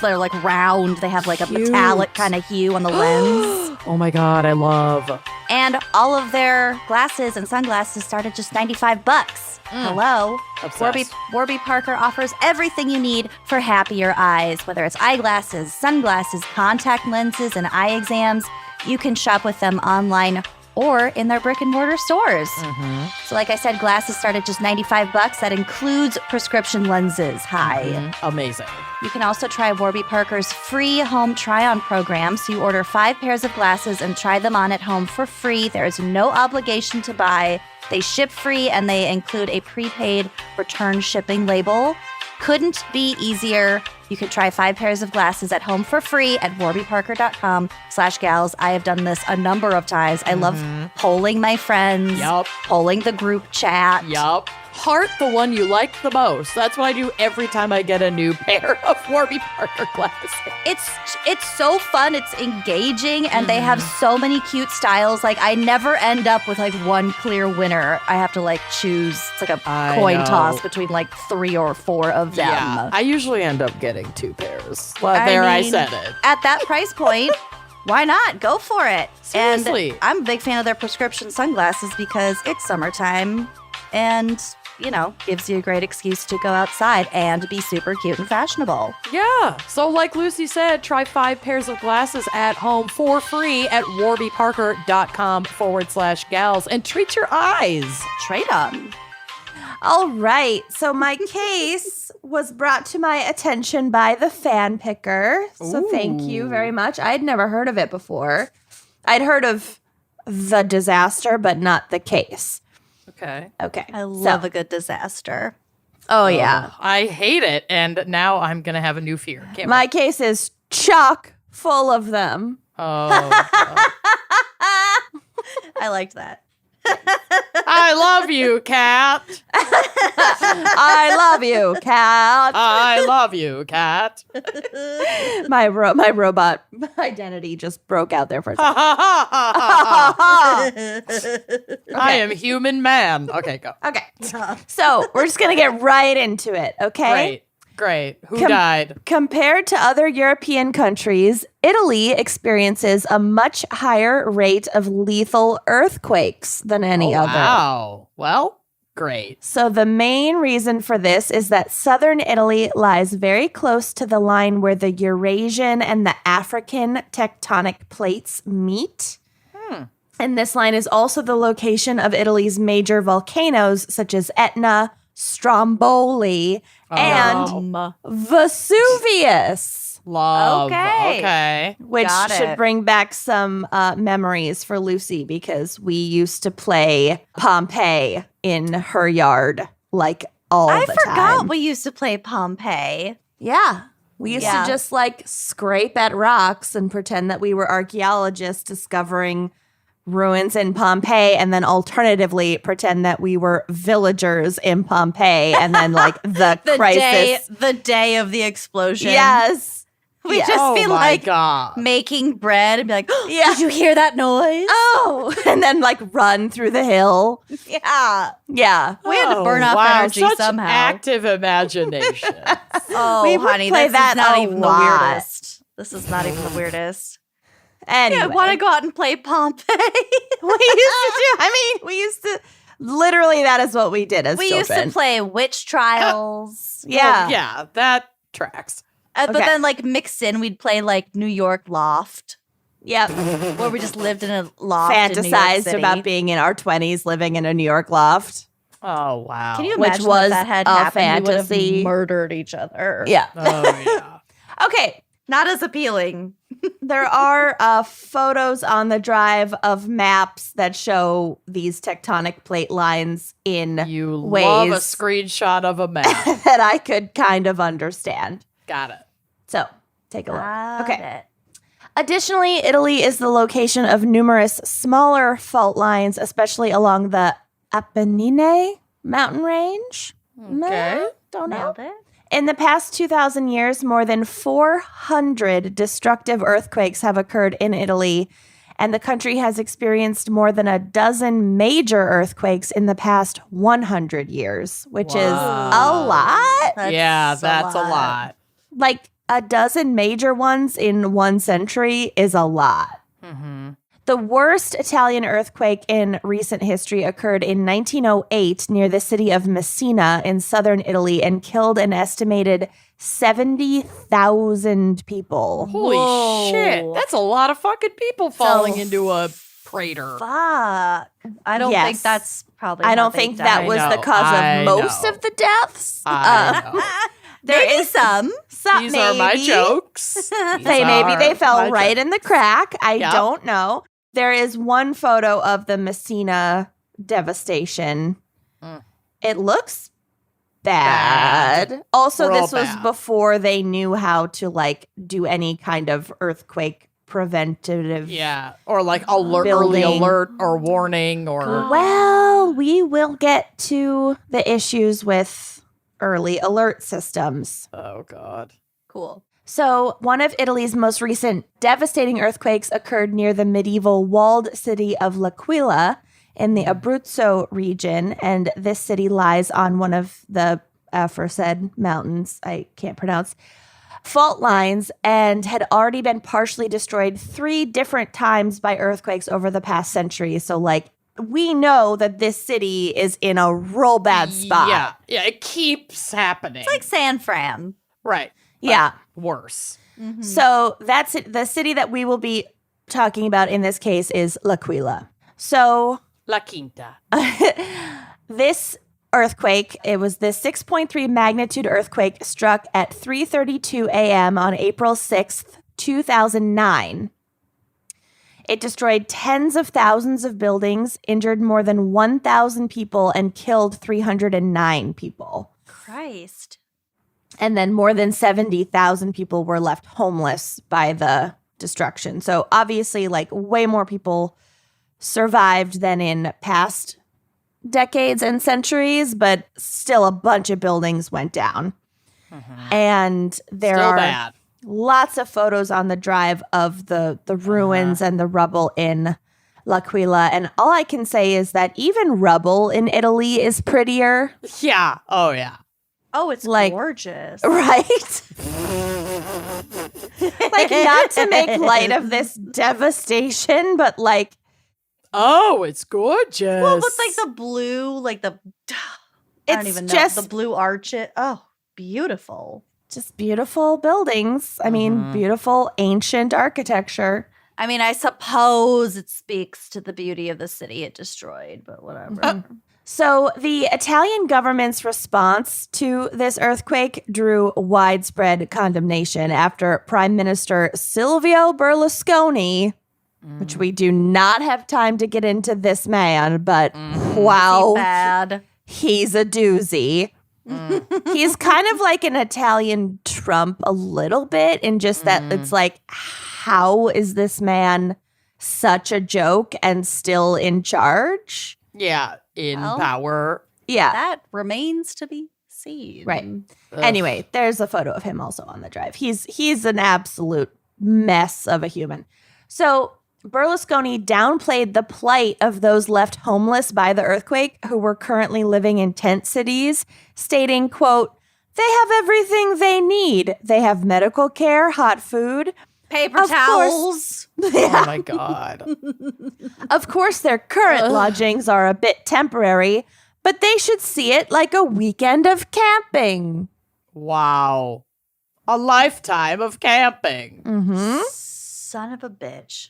They're like round. They have like a metallic kind of hue on the lens. Oh my God, I love. And all of their glasses and sunglasses start at just $95. Hello. Warby Parker offers everything you need for happier eyes, whether it's eyeglasses, sunglasses, contact lenses, and eye exams. You can shop with them online or in their brick and mortar stores. So like I said, glasses start at just $95. That includes prescription lenses. Amazing. You can also try Warby Parker's free home try-on program. So you order 5 pairs of glasses and try them on at home for free. There is no obligation to buy. They ship free, and they include a prepaid return shipping label. Couldn't be easier. You can try 5 pairs of glasses at home for free at warbyparker.com/gals. I have done this a number of times. I love polling my friends, polling the group chat. Heart the one you like the most. That's what I do every time I get a new pair of Warby Parker glasses. It's so fun. It's engaging, and they have so many cute styles. Like, I never end up with like one clear winner. I have to like choose. It's like a coin toss between like 3 or 4 of them. Yeah, I usually end up getting 2 pairs. Well, I said it. At that price point, why not? Go for it. Seriously. And I'm a big fan of their prescription sunglasses because it's summertime and, you know, gives you a great excuse to go outside and be super cute and fashionable. Yeah. So like Lucy said, try 5 pairs of glasses at home for free at warbyparker.com/gals and treat your eyes. Trade them. All right. So my case was brought to my attention by the fan picker. So thank you very much. I'd never heard of it before. I'd heard of the disaster, but not the case. Okay. I love a good disaster. Oh, yeah. I hate it. And now I'm going to have a new fear. My case is chock full of them. Oh. I liked that. I love you, cat. I love you, cat. I love you, cat. My robot identity just broke out there for a second. I am human man. Okay, go. Okay. So we're just going to get right into it, okay? Great. Who died? Compared to other European countries, Italy experiences a much higher rate of lethal earthquakes than any other. Wow. Well, great. So the main reason for this is that southern Italy lies very close to the line where the Eurasian and the African tectonic plates meet. And this line is also the location of Italy's major volcanoes, such as Etna, Stromboli, and Vesuvius. Love. Okay. Which should bring back some memories for Lucy, because we used to play Pompeii in her yard like all the time. I forgot we used to play Pompeii. Yeah. We used to just like scrape at rocks and pretend that we were archaeologists discovering ruins in Pompeii, and then alternatively pretend that we were villagers in Pompeii, and then like the crisis. The day of the explosion. Yes. We Yeah. just Oh be my like God. making bread and be like, Yeah. did you hear that noise? Oh, and then like run through the hill. Yeah. Yeah. We had to burn off wow, energy such somehow. active imagination. Oh, We would honey, play this that is not a even lot. the weirdest. This is not even the weirdest. Anyway, Yeah, I want to go out and play Pompeii. we used to literally that is what we did as We children. used to play witch trials. Yeah. Well, yeah, that tracks. But Okay. then, like, mixed in, we'd play, like, New York Loft, Yep. where we just lived in a loft in New York Fantasized City. about being in our 20s living in a New York loft. Oh, wow. Can you Which imagine was if that had a happened? We would fantasy. have murdered each other. Yeah. Oh, yeah. Okay. Not as appealing. There are photos on the drive of maps that show these tectonic plate lines in You ways love a screenshot of a map. that I could kind of understand. Got it. So take a look. Got Okay. it. Additionally, Italy is the location of numerous smaller fault lines, especially along the Apennine mountain range. Okay. Don't know. Nailed it. In the past 2,000 years, more than 400 destructive earthquakes have occurred in Italy, and the country has experienced more than a dozen major earthquakes in the past 100 years, which is a Wow. lot. Yeah, that's a lot. Like a dozen major ones in 1 century is a lot. Mm-hmm. The worst Italian earthquake in recent history occurred in 1908 near the city of Messina in southern Italy and killed an estimated 70,000 people. Holy Whoa. shit. That's a lot of fucking people falling into a crater. Fuck. I don't Yes. think that's probably I how don't they think died. that was the know, cause I of most know. of the deaths. I know. There Maybe is some. some. These are my maybe. jokes. Maybe they fell my right jokes. in the crack. I Yep. don't know. There is one photo of the Messina devastation. Mm. It looks bad. Also, Real this was bad. before they knew how to like do any kind of earthquake preventative. Yeah. Or like early Building. alert or warning or. Well, we will get to the issues with early alert systems. Oh, God. Cool. So, one of Italy's most recent devastating earthquakes occurred near the medieval walled city of L'Aquila in the Abruzzo region, and this city lies on one of the aforesaid mountains I can't pronounce fault lines and had already been partially destroyed 3 different times by earthquakes over the past century. So, like, we know that this city is in a real bad spot. Yeah. Yeah. It keeps happening. It's like San Fran. right. Yeah. Worse. Mm-hmm. So that's it. The city that we will be talking about in this case is L'Aquila. So La Quinta. this earthquake, it was the 6.3 magnitude earthquake struck at 3:32 a.m. on April 6th, 2009. It destroyed tens of thousands of buildings, injured more than 1,000 people, and killed 309 people. Christ. And then more than 70,000 people were left homeless by the destruction. So obviously, like, way more people survived than in past decades and centuries, but still a bunch of buildings went down. And there Still are bad. lots of photos on the drive of the ruins and the rubble in L'Aquila. And all I can say is that even rubble in Italy is prettier, Yeah. Oh, yeah. Oh, it's Like- gorgeous. right? Like, not to make light of this devastation, but like, Oh, it's gorgeous. Well, but like the blue, like the I don't It's even know just- the blue arch. Oh, beautiful. just beautiful buildings. I mean, Mhm. beautiful ancient architecture. I mean, I suppose it speaks to the beauty of the city it destroyed, but whatever. So, the Italian government's response to this earthquake drew widespread condemnation after Prime Minister Silvio Berlusconi, which we do not have time to get into this man, but wow, Bad. he's a doozy. He's kind of like an Italian Trump a little bit, in just that it's like, how is this man such a joke and still in charge? Yeah. In Well, power. Yeah. That remains to be scene. Right. Ugh. Anyway, there's a photo of him also on the drive. He's an absolute mess of a human. So Berlusconi downplayed the plight of those left homeless by the earthquake who were currently living in tent cities, stating, quote, "They have everything they need. They have medical care, hot food, Paper Of towels. Oh my God. Of course, their current lodgings are a bit temporary, but they should see it like a weekend of camping." Wow. A lifetime of camping. Mm-hmm. Son of a bitch.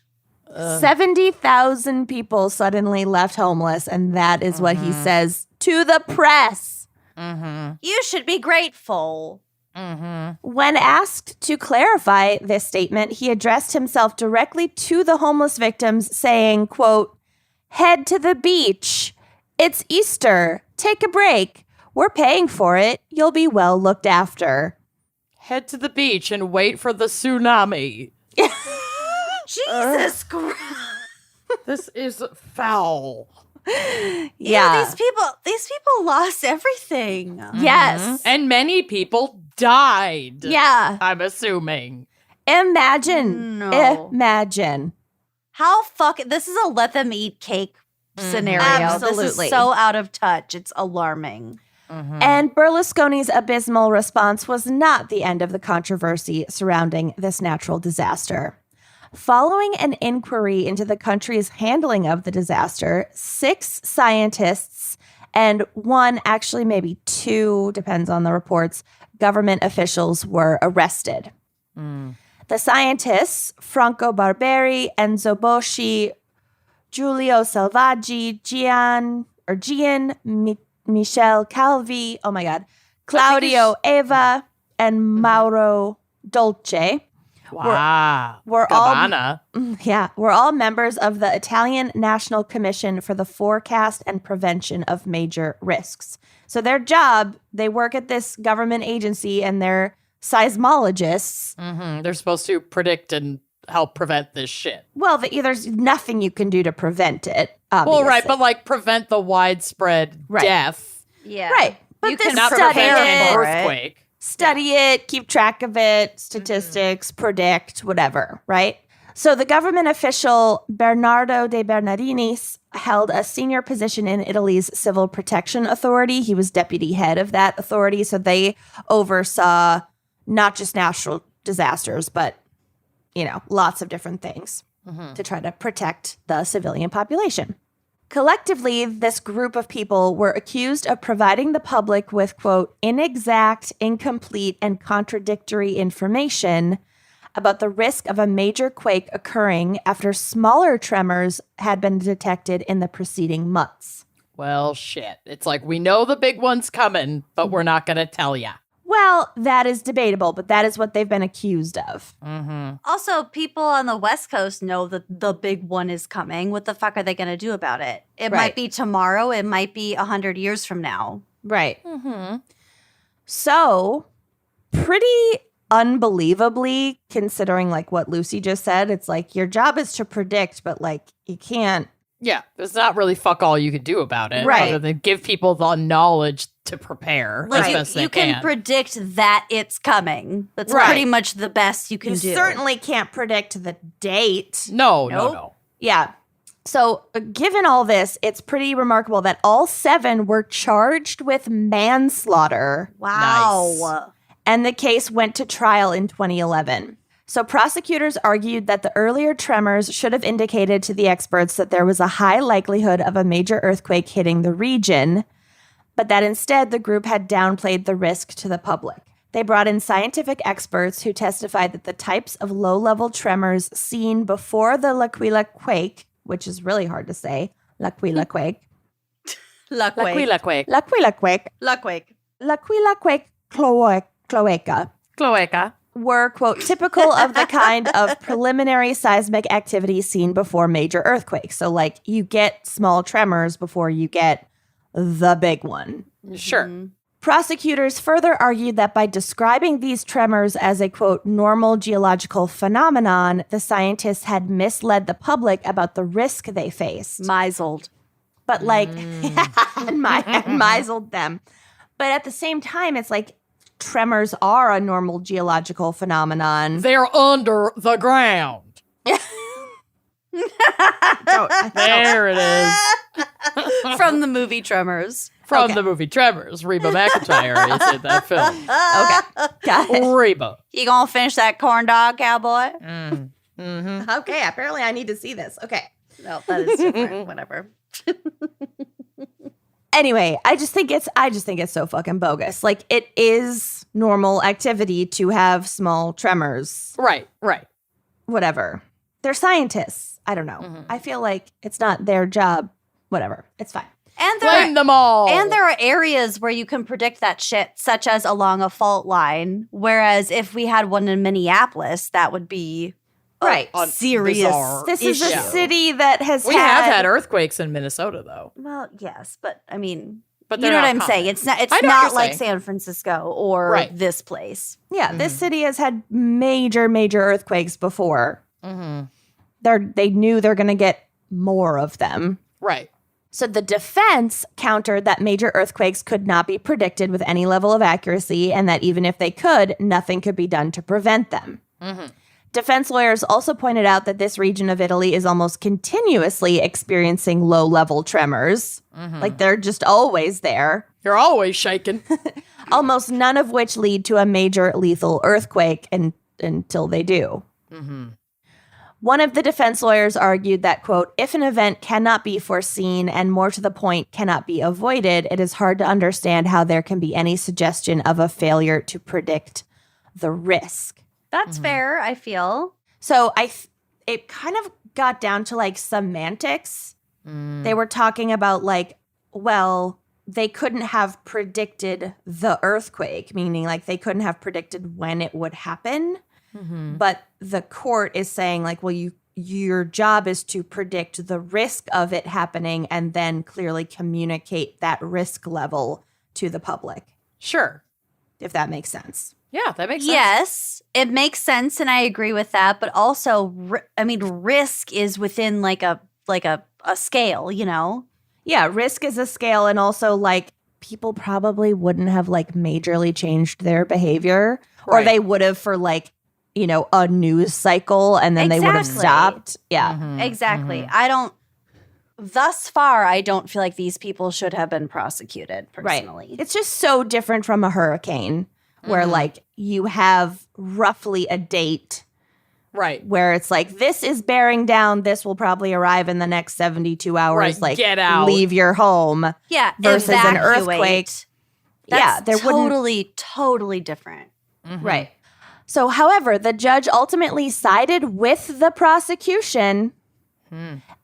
70,000 people suddenly left homeless, and that is what he says to the press. You should be grateful. When asked to clarify this statement, he addressed himself directly to the homeless victims, saying, quote, "Head to the beach. It's Easter. Take a break. We're paying for it. You'll be well looked after." Head to the beach and wait for the tsunami. Jesus Christ. This is foul. Yeah. These people lost everything. Yes. And many people died. Yeah. I'm assuming. Imagine. No. Imagine. How this is a let them eat cake scenario. This Absolutely. is so out of touch. It's alarming. And Berlusconi's abysmal response was not the end of the controversy surrounding this natural disaster. Following an inquiry into the country's handling of the disaster, 6 scientists and 1, actually maybe 2, depends on the reports, government officials were arrested. The scientists, Franco Barberi, Enzo Boschi, Giulio Selvaggi, Gian Michel Calvi, oh my God, Claudio Eva, and Mauro Dolce Wow. were Gabbana. we're all members of the Italian National Commission for the Forecast and Prevention of Major Risks. So their job, they work at this government agency and they're seismologists. They're supposed to predict and help prevent this shit. Well, there's nothing you can do to prevent it, obviously. Well, right, but like prevent the widespread death. Yeah. Right. But You this can Not study prevent an it, for it. earthquake. study it, keep track of it, statistics, predict, whatever, right? So the government official Bernardo de Bernardinis held a senior position in Italy's Civil Protection Authority. He was deputy head of that authority, so they oversaw not just natural disasters, but, lots of different things to try to protect the civilian population. Collectively, this group of people were accused of providing the public with, quote, inexact, incomplete, and contradictory information about the risk of a major quake occurring after smaller tremors had been detected in the preceding months. Well, shit. It's like, we know the big one's coming, but we're not going to tell ya. Well, that is debatable, but that is what they've been accused of. Also, people on the West Coast know that the big one is coming. What the fuck are they going to do about it? It Right. might be tomorrow. It might be 100 years from now. Right. So, pretty unbelievably, considering like what Lucy just said, it's like your job is to predict, but like you can't. Yeah, there's not really fuck all you can do about it. Right. Other than give people the knowledge to prepare as Like best they you can predict that it's coming. That's Right. pretty much the best you can You do. certainly can't predict the date. No. Nope. Yeah. So, given all this, it's pretty remarkable that all 7 were charged with manslaughter, Wow. and the case went to trial in 2011. So, prosecutors argued that the earlier tremors should have indicated to the experts that there was a high likelihood of a major earthquake hitting the region, but that instead the group had downplayed the risk to the public. They brought in scientific experts who testified that the types of low-level tremors seen before the L'Aquila quake, which is really hard to say, L'Aquila quake, L'Aquila quake. L'Aquila quake, Luckwake. L'Aquila quake cloaca, Cloaca. were, quote, typical of the kind of preliminary seismic activity seen before major earthquakes. So, like, you get small tremors before you get the big one. Sure. Prosecutors further argued that by describing these tremors as a, quote, normal geological phenomenon, the scientists had misled the public about the risk they faced. Misled. But, like, and misled them. But at the same time, it's like tremors are a normal geological phenomenon. They're under the ground. There it is. From the movie Tremors. From the movie Tremors. Reba McEntire is in that film. Okay. Got it. Reba. You gonna finish that corn dog, cowboy? Mm-hmm. Okay, apparently I need to see this. Okay. No, that is different. Whatever. Anyway, I just think it's so fucking bogus. Like, it is normal activity to have small tremors. Right. Whatever. They're scientists. I don't know. I feel like it's not their job. Whatever. It's fine. And Blame them all. And there are areas where you can predict that shit, such as along a fault line. Whereas if we had one in Minneapolis, that would be Right. serious. Bizarre. This is a issue. city that has We have had earthquakes in Minnesota, though. Well, yes, but I mean, But you they're know what not I'm common. saying? It's not. It's I know what not you're like saying. San Francisco or Right. this place. Yeah, this city has had major earthquakes before. Mm-hmm. They knew they're going to get more of them. Right. So the defense countered that major earthquakes could not be predicted with any level of accuracy, and that even if they could, nothing could be done to prevent them. Mm-hmm. Defense lawyers also pointed out that this region of Italy is almost continuously experiencing low-level tremors. Like, they're just always there. You're always shaking. Almost none of which lead to a major lethal earthquake until they do. Mm-hmm. One of the defense lawyers argued that, quote, if an event cannot be foreseen and more to the point cannot be avoided, it is hard to understand how there can be any suggestion of a failure to predict the risk. That's fair, I feel. So it kind of got down to like semantics. They were talking about like, well, they couldn't have predicted the earthquake, meaning like they couldn't have predicted when it would happen. But the court is saying like, well, your job is to predict the risk of it happening and then clearly communicate that risk level to the public, Sure. if that makes sense. Yeah, that makes sense. Yes, it makes sense, and I agree with that. But also, risk is within like a scale, you know. Yeah, risk is a scale, and also like people probably wouldn't have like majorly changed their behavior, or Right. they would have for like, you know, a news cycle, and then they would have Exactly. stopped. Yeah. Mhm, Exactly. mhm. Thus far, I don't feel like these people should have been prosecuted personally. Right. It's just so different from a hurricane where Mhm. like you have roughly a date Right. where it's like, this is bearing down, this will probably arrive in the next 72 hours. Right, Like, get out. leave your home. Yeah, Versus an evacuate. earthquake. That's there wouldn't. totally different. Mhm. Right. So, however, the judge ultimately sided with the prosecution.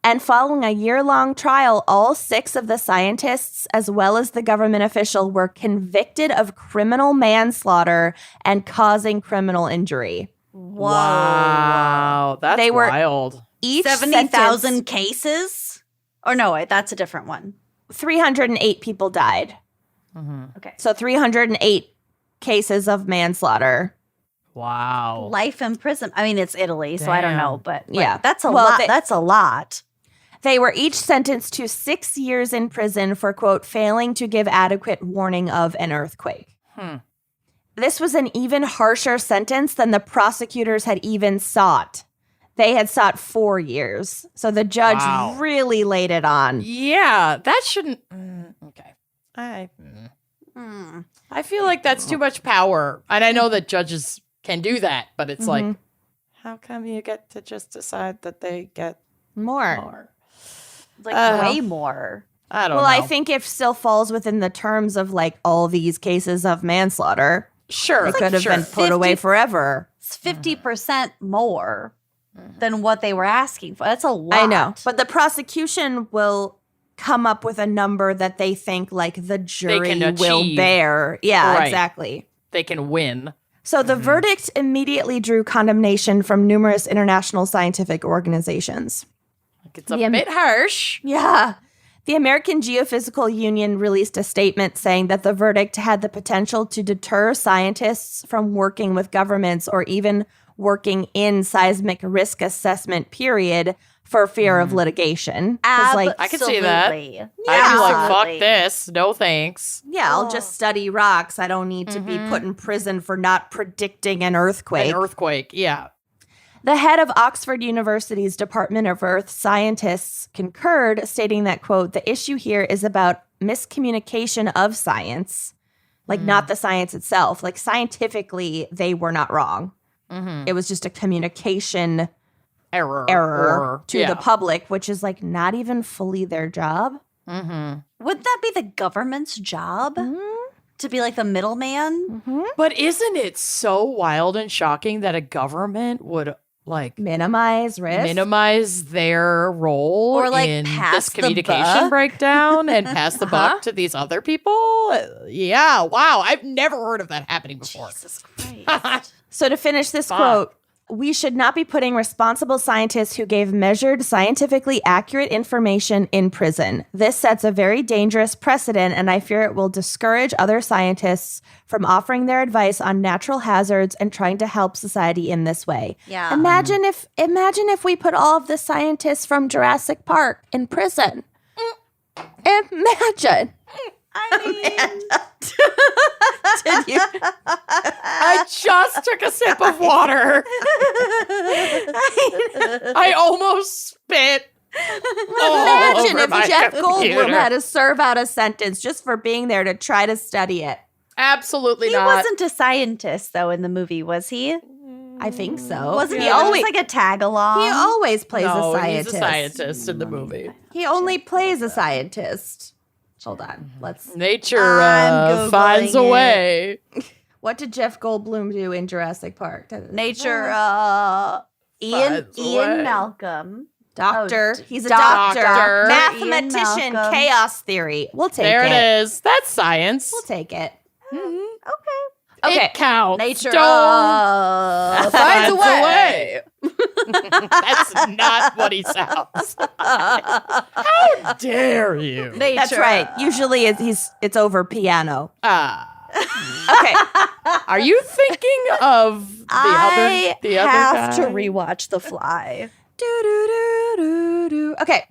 And following a year-long trial, all 6 of the scientists, as well as the government official, were convicted of criminal manslaughter and causing criminal injury. Whoa. Wow. That's They were- wild. Each 70,000 cases? Or no, wait, that's a different one. 308 people died. Mhm. Okay. So 308 cases of manslaughter. Wow. Life in prison. I mean, it's Italy, so I don't know, but like, Yeah. that's a Well, lot. they- That's a lot. They were each sentenced to 6 years in prison for, quote, failing to give adequate warning of an earthquake. This was an even harsher sentence than the prosecutors had even sought. They had sought 4 years. So the judge Wow. really laid it on. Yeah, that shouldn't. Okay. I feel like that's too much power. And I know that judges can do that, but it's like, how come you get to just decide that they get More. more? Like way more. I don't Well, know. I think it still falls within the terms of like all these cases of manslaughter. Sure. It could have been put away forever. It's 50% more than what they were asking for. That's a lot. I know. But the prosecution will come up with a number that they think like the jury can will achieve. bear. Yeah, Right. exactly. They can win. So the verdict immediately drew condemnation from numerous international scientific organizations. Like, it's a bit harsh. Yeah. The American Geophysical Union released a statement saying that the verdict had the potential to deter scientists from working with governments or even working in seismic risk assessment period for fear of litigation. 'Cause, like, I can see that. Absolutely. I'd be like, fuck Absolutely. this. No thanks. yeah, I'll just study rocks. I don't need to be put in prison for not predicting an earthquake. An earthquake, yeah. The head of Oxford University's Department of Earth Scientists concurred, stating that, quote, the issue here is about miscommunication of science, like not the science itself. Like scientifically, they were not wrong. It was just a communication error to the public, which is like not even fully their job. Wouldn't that be the government's job? To be like the middleman? But isn't it so wild and shocking that a government would like Minimize their role Or, like, in pass this the communication buck? breakdown and pass the buck to these other people? Yeah, wow. I've never heard of that happening before. Jesus Christ. So to finish this quote, we should not be putting responsible scientists who gave measured, scientifically accurate information in prison. This sets a very dangerous precedent, and I fear it will discourage other scientists from offering their advice on natural hazards and trying to help society in this way. Yeah. Imagine if we put all of the scientists from Jurassic Park in prison. Imagine. I mean, Did you? I just took a sip of water. I almost spit. Imagine if Jeff computer. Goldblum had to serve out a sentence just for being there to try to study it. Absolutely he not. wasn't a scientist, though, in the movie, was he? I think so. Wasn't he he always just like a tag-along? he always plays No, a scientist. he's a scientist in the movie. He only plays a scientist. Hold on. Let's. Nature I'm finds a Googling it. way. What did Jeff Goldblum do in Jurassic Park? Nature, Finds a way. Ian Malcolm. Doctor. Oh, He's a doctor. doctor. Ian Mathematician. Malcolm. Chaos theory. We'll take There it. it is. That's science. We'll take it. Okay. It counts. Nature Don't finds a finds way. That's not what he sounds. How dare you? Nature. That's right. Usually it's over piano. Okay. Are you thinking of the I other have guy? to rewatch The Fly. Okay.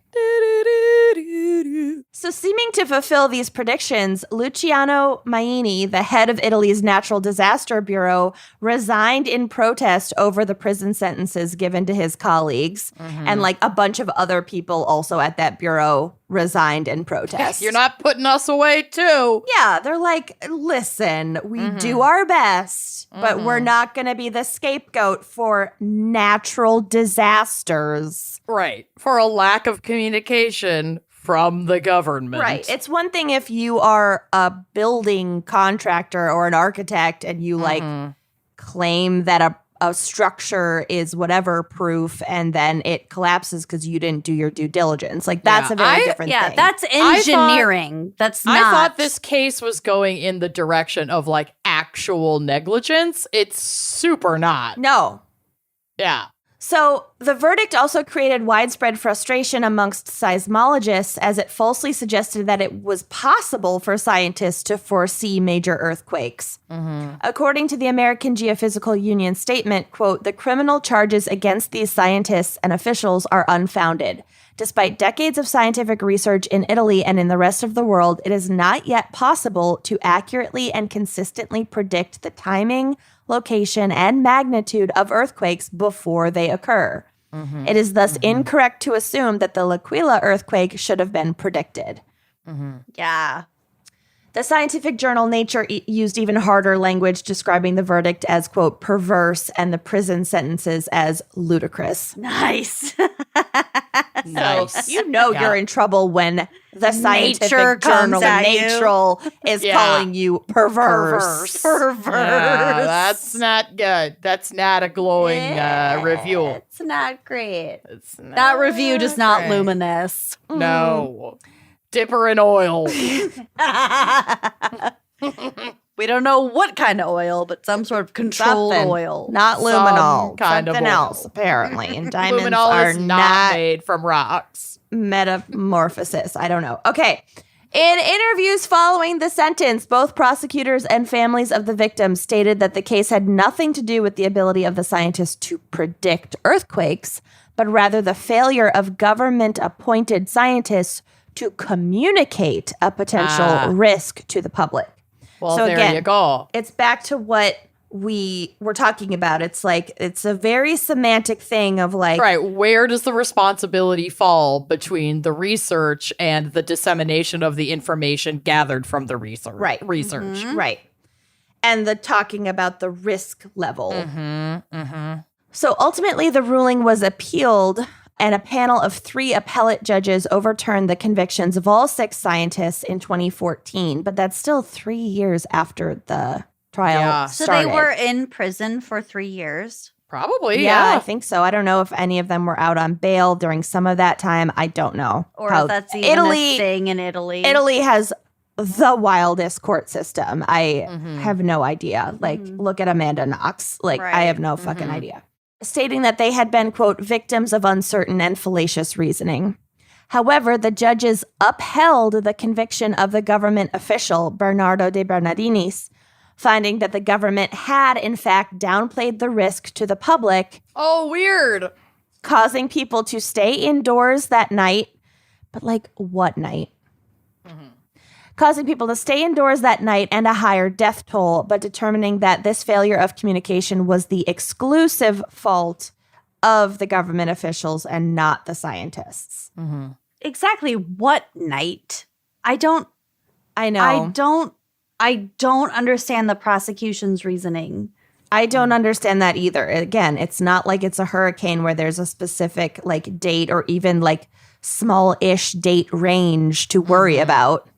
So seeming to fulfill these predictions, Luciano Maini, the head of Italy's Natural Disaster Bureau, resigned in protest over the prison sentences given to his colleagues. And like a bunch of other people also at that bureau resigned in protest. You're not putting us away, too. Yeah, they're like, listen, we do our best, but we're not going to be the scapegoat for natural disasters. Right. For a lack of communication from the government. Right. It's one thing if you are a building contractor or an architect and you like claim that a structure is whatever proof and then it collapses because you didn't do your due diligence. Like that's a very different thing. Yeah, that's engineering. That's not. I thought this case was going in the direction of like actual negligence. It's super not. No. Yeah. So the verdict also created widespread frustration amongst seismologists as it falsely suggested that it was possible for scientists to foresee major earthquakes. According to the American Geophysical Union statement, quote, the criminal charges against these scientists and officials are unfounded. Despite decades of scientific research in Italy and in the rest of the world, it is not yet possible to accurately and consistently predict the timing, location, and magnitude of earthquakes before they occur. It is thus incorrect to assume that the L'Aquila earthquake should have been predicted. Yeah. The scientific journal Nature used even harder language describing the verdict as, quote, perverse and the prison sentences as ludicrous. Nice. Nice. You know you're in trouble when the scientific Nature comes journal at you. Nature is calling you perverse. Yeah, that's not good. That's not a glowing review. It's not great. It's not. That review is not great. luminous. No. Dipper in oil. We don't know what kind of oil, but some sort of controlled Something. oil. Not Some luminol. kind of Something oil. else, apparently. And diamonds Luminol are is not not made from rocks. metamorphosis. I don't know. Okay. In interviews following the sentence, both prosecutors and families of the victims stated that the case had nothing to do with the ability of the scientists to predict earthquakes, but rather the failure of government-appointed scientists to communicate a potential risk to the public. Well, so there again, you go. It's back to what we were talking about. It's like, it's a very semantic thing of like, Right. Where does the responsibility fall between the research and the dissemination of the information gathered from the research? Right. Right. And the talking about the risk level. So ultimately, the ruling was appealed, and a panel of 3 appellate judges overturned the convictions of all 6 scientists in 2014. But that's still 3 years after the trial So started. they were in prison for 3 years. Probably, Yeah, yeah. I think so. I don't know if any of them were out on bail during some of that time. I don't know. Or if that's even a thing in Italy. Italy has the wildest court system. I have no idea. Like, look at Amanda Knox. Like, I have no fucking idea. Stating that they had been, quote, victims of uncertain and fallacious reasoning. However, the judges upheld the conviction of the government official, Bernardo de Bernardinis, finding that the government had, in fact, downplayed the risk to the public. Oh, weird. Causing people to stay indoors that night. But, like, what night? Causing people to stay indoors that night and a higher death toll, but determining that this failure of communication was the exclusive fault of the government officials and not the scientists. Exactly what night? I know. I don't understand the prosecution's reasoning. I don't understand that either. Again, it's not like it's a hurricane where there's a specific like date or even like small-ish date range to worry about.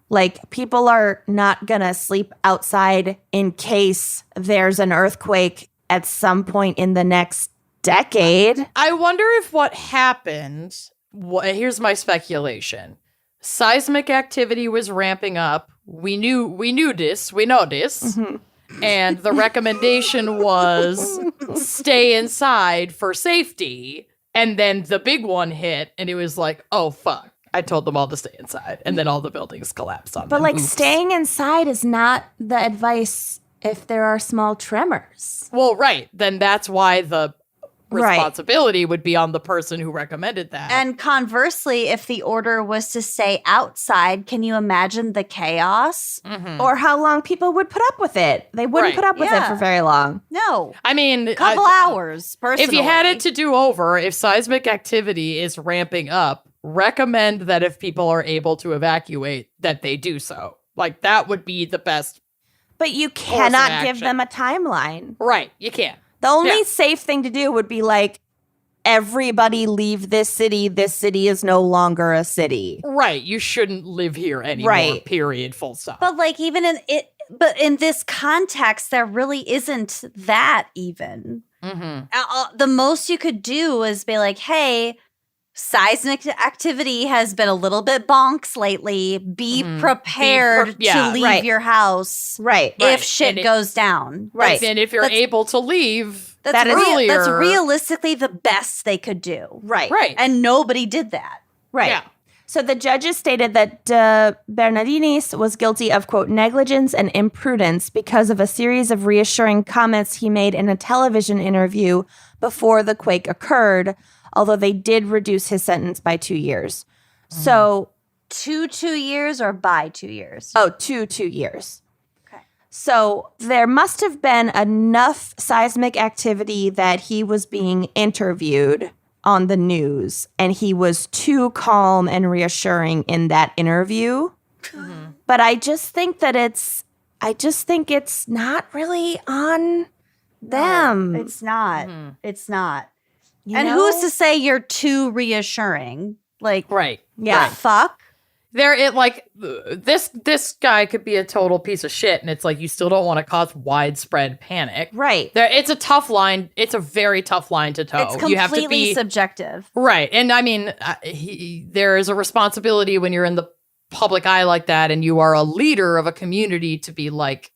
Like, people are not gonna sleep outside in case there's an earthquake at some point in the next decade. I wonder if what happened, here's my speculation. Seismic activity was ramping up. We know this. And the recommendation was stay inside for safety. And then the big one hit, and it was like, oh, fuck. I told them all to stay inside. And then all the buildings collapsed on them. But, like, Oops. staying inside is not the advice if there are small tremors. Well, right. Then that's why the responsibility would be on the person who recommended that. And conversely, if the order was to stay outside, can you imagine the chaos? Or how long people would put up with it. They wouldn't Right. put up with it for very long. No. I mean, A couple hours, personally. if you had it to do over, if seismic activity is ramping up, recommend that if people are able to evacuate, that they do so. Like, that would be the best. But you of cannot give action. them a timeline. Right. You can't. The only Yeah. safe thing to do would be like, everybody leave this city. This city is no longer a city. Right. You shouldn't live here anymore. Right. Period. Full stop. But like even in it, but in this context, there really isn't that even. The most you could do is be like, hey, seismic activity has been a little bit bonks lately. Be prepared to leave your house Right. if shit goes down. Right. And if you're able to leave That's earlier. that's realistically the best they could do. Right. Right. And nobody did that. Right. Yeah. So the judges stated that Bernardinis was guilty of, quote, negligence and imprudence because of a series of reassuring comments he made in a television interview before the quake occurred, although they did reduce his sentence by 2 years. So, 2 years or by 2 years? 2 years. Okay. So there must have been enough seismic activity that he was being interviewed on the news, and he was too calm and reassuring in that interview. But I just think that it's not really on them. It's not. It's not. You And know? who's to say you're too reassuring? Like, Right. Yeah. the fuck? This guy could be a total piece of shit, and it's like you still don't want to cause widespread panic. Right. It's a tough line. It's a very tough line to toe. It's completely You have to be subjective. right. And I mean, there is a responsibility when you're in the public eye like that, and you are a leader of a community to be like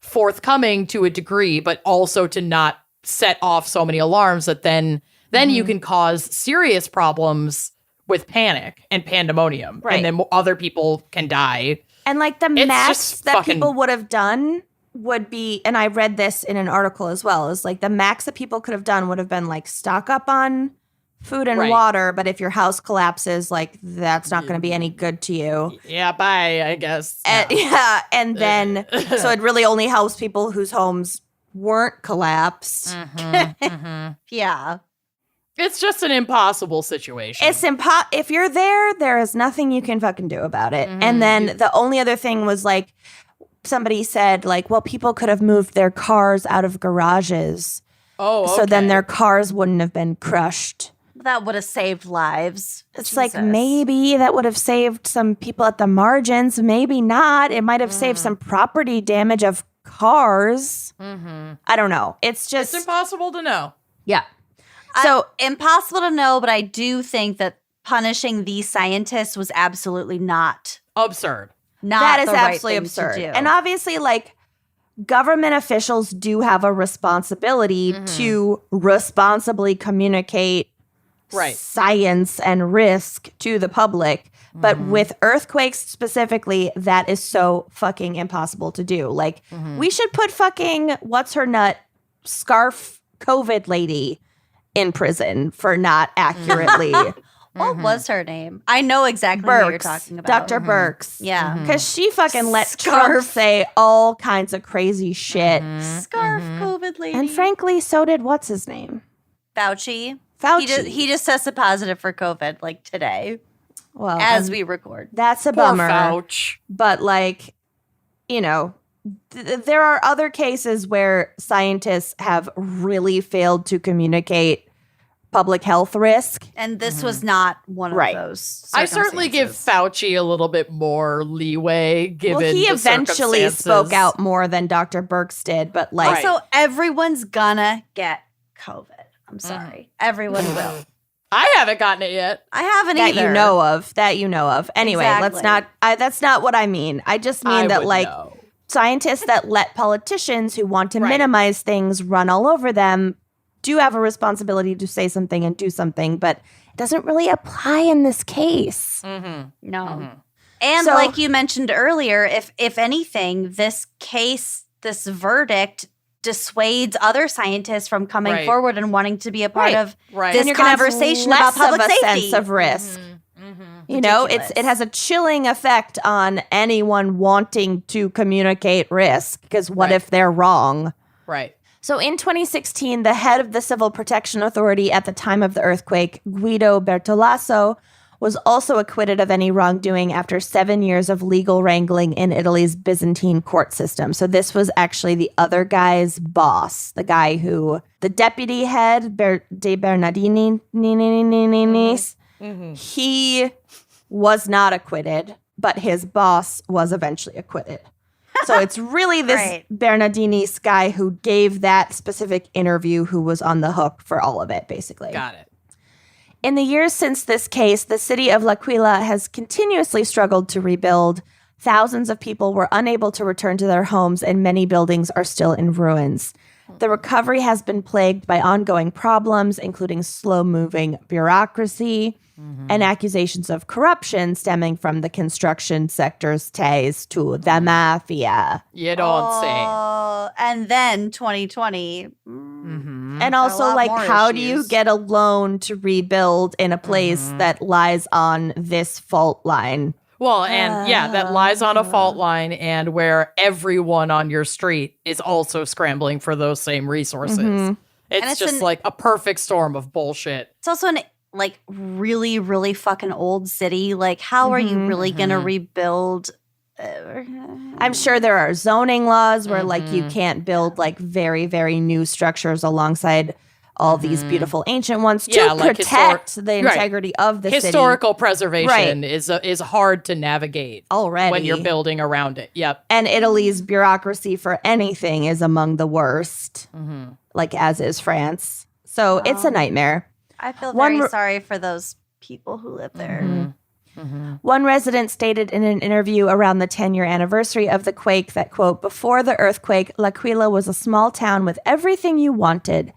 forthcoming to a degree, but also to not set off so many alarms that then you can cause serious problems with panic and pandemonium. Right. And then other people can die. And like the It's max just that fucking- people would have done would be, and I read this in an article as well, is like the max that people could have done would have been like stock up on food and Right. water, but if your house collapses, like that's not going to be any good to you. Yeah, bye, I guess. And, yeah, and then so it really only helps people whose homes weren't collapsed. Yeah. It's just an impossible situation. It's if you're there is nothing you can fucking do about it. And then the only other thing was like somebody said like, well, people could have moved their cars out of garages. Oh, okay. So then their cars wouldn't have been crushed. That would have saved lives. It's like maybe that would have saved some people at the margins. Maybe not. It might have saved some property damage of cars. I don't know. It's just It's impossible to know. yeah. So impossible to know, but I do think that punishing these scientists was absolutely not Absurd. that is the right absolutely thing absurd. to do. And obviously, like government officials do have a responsibility to responsibly communicate Right. science and risk to the public. But with earthquakes specifically, that is so fucking impossible to do. Like, we should put fucking what's her nut scarf COVID lady in prison for not accurately. What was her name? I know exactly what you're Burks, talking about. Dr. Burks. Yeah. Because she fucking let Scarf. Trump say all kinds of crazy shit. Scarf COVID lady. And frankly, so did what's his name? Fauci. Fauci. He just tested positive for COVID like today Well, as we record. that's a Poor bummer. Fauci. But like, you know, there are other cases where scientists have really failed to communicate public health risk. And this was not one of Right. those. I certainly give circumstances. Fauci a little bit more leeway given Well, he the eventually circumstances. spoke out more than Dr. Burks did, but like, Also, everyone's gonna get COVID. I'm sorry. Everyone will. I haven't gotten it yet. I haven't that either. you know of. That you know of. Anyway, let's Exactly. not. That's not what I mean. I just mean I that would like know. scientists that let politicians who want to Right. minimize things run all over them do have a responsibility to say something and do something, but it doesn't really apply in this case. No. And So- like you mentioned earlier, if anything, this case, this verdict dissuades other scientists from coming Right. forward and wanting to be a part Right. of Right. this And you're gonna have conversation less about public of a safety. sense of risk. You know, Ridiculous. it has a chilling effect on anyone wanting to communicate risk because what Right. if they're wrong? Right. So in 2016, the head of the Civil Protection Authority at the time of the earthquake, Guido Bertolaso, was also acquitted of any wrongdoing after 7 years of legal wrangling in Italy's Byzantine court system. So this was actually the other guy's boss, the guy who, the deputy head, De Bernardini, he was not acquitted, but his boss was eventually acquitted. So it's really this Right. Bernardini's guy who gave that specific interview who was on the hook for all of it, basically. Got it. In the years since this case, the city of L'Aquila has continuously struggled to rebuild. Thousands of people were unable to return to their homes, and many buildings are still in ruins. The recovery has been plagued by ongoing problems, including slow-moving bureaucracy and accusations of corruption stemming from the construction sector's ties to the mafia. You don't say. And then 2020. And also, lot like, more how do you issues. get a loan to rebuild in a place that lies on this fault line? Well, and yeah, that lies on a fault line and where everyone on your street is also scrambling for those same resources. It's it's just an- like a perfect storm of bullshit. It's also an like really, really fucking old city. Like, how are you really gonna rebuild? I'm sure there are zoning laws where, like, you can't build, like, very, very new structures alongside all these beautiful ancient ones to Yeah, like protect the right. integrity of the city. Historical preservation Right. is hard to navigate Already. when you're building around it. Yep. And Italy's bureaucracy for anything is among the worst, like, as is France. So it's a nightmare. I feel One very re- sorry for those people who live there. One resident stated in an interview around the 10-year anniversary of the quake that, quote, before the earthquake, L'Aquila was a small town with everything you wanted.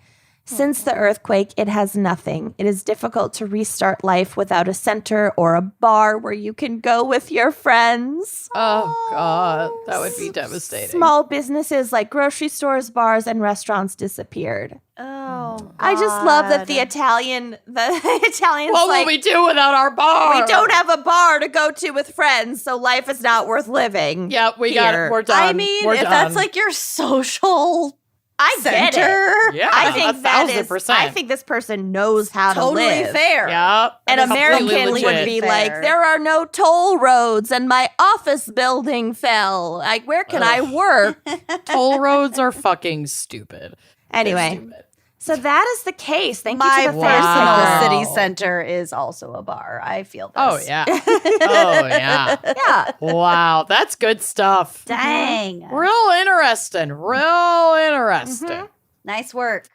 Since the earthquake, it has nothing. It is difficult to restart life without a center or a bar where you can go with your friends. Oh, God. That would be devastating. Small businesses like grocery stores, bars, and restaurants disappeared. Oh, I just love that the Italians What will like, we do without our bar? we don't have a bar to go to with friends, so life is not worth living. Yeah, we got it. here. We're done. I mean, We're if done. that's like your social I get center, it. Yeah, I think that is. 1,000%. I think this person knows how to totally live. fair. Yeah. An completely American would legit. be Fair. like, there are no toll roads and my office building fell. Like, where can I work? Toll roads are fucking stupid. They're Anyway, stupid. so that is the case. Thank My you to the personal Wow. city center is also a bar. I feel this. Oh, yeah. Oh, yeah. Yeah. Wow. That's good stuff. Dang. Real interesting. Real interesting. Nice work.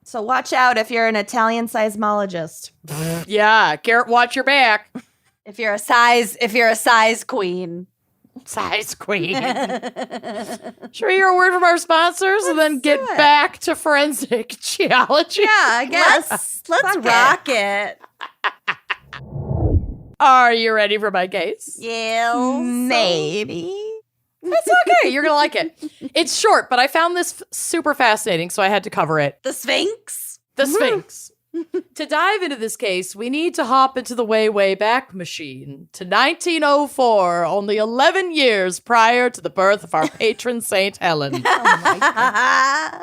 So watch out if you're an Italian seismologist. Yeah. Garrett, watch your back. If you're a size queen. Size queen. Should we hear a word from our sponsors and then get back to forensic geology? Yeah, I guess. Let's Fuck rock it. Are you ready for my case? Yeah. Maybe. It's okay. You're going to like it. It's short, but I found this super fascinating, so I had to cover it. The Sphinx. The Sphinx. To dive into this case, we need to hop into the way back machine to 1904, only 11 years prior to the birth of our patron Saint Helen.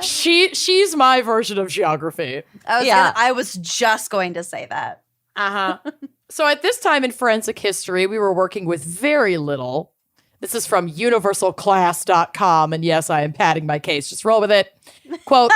She's my version of geography. I was just going to say that. Uh-huh. So at this time in forensic history, we were working with very little. This is from universalclass.com, and yes, I am padding my case. Just roll with it. Quote,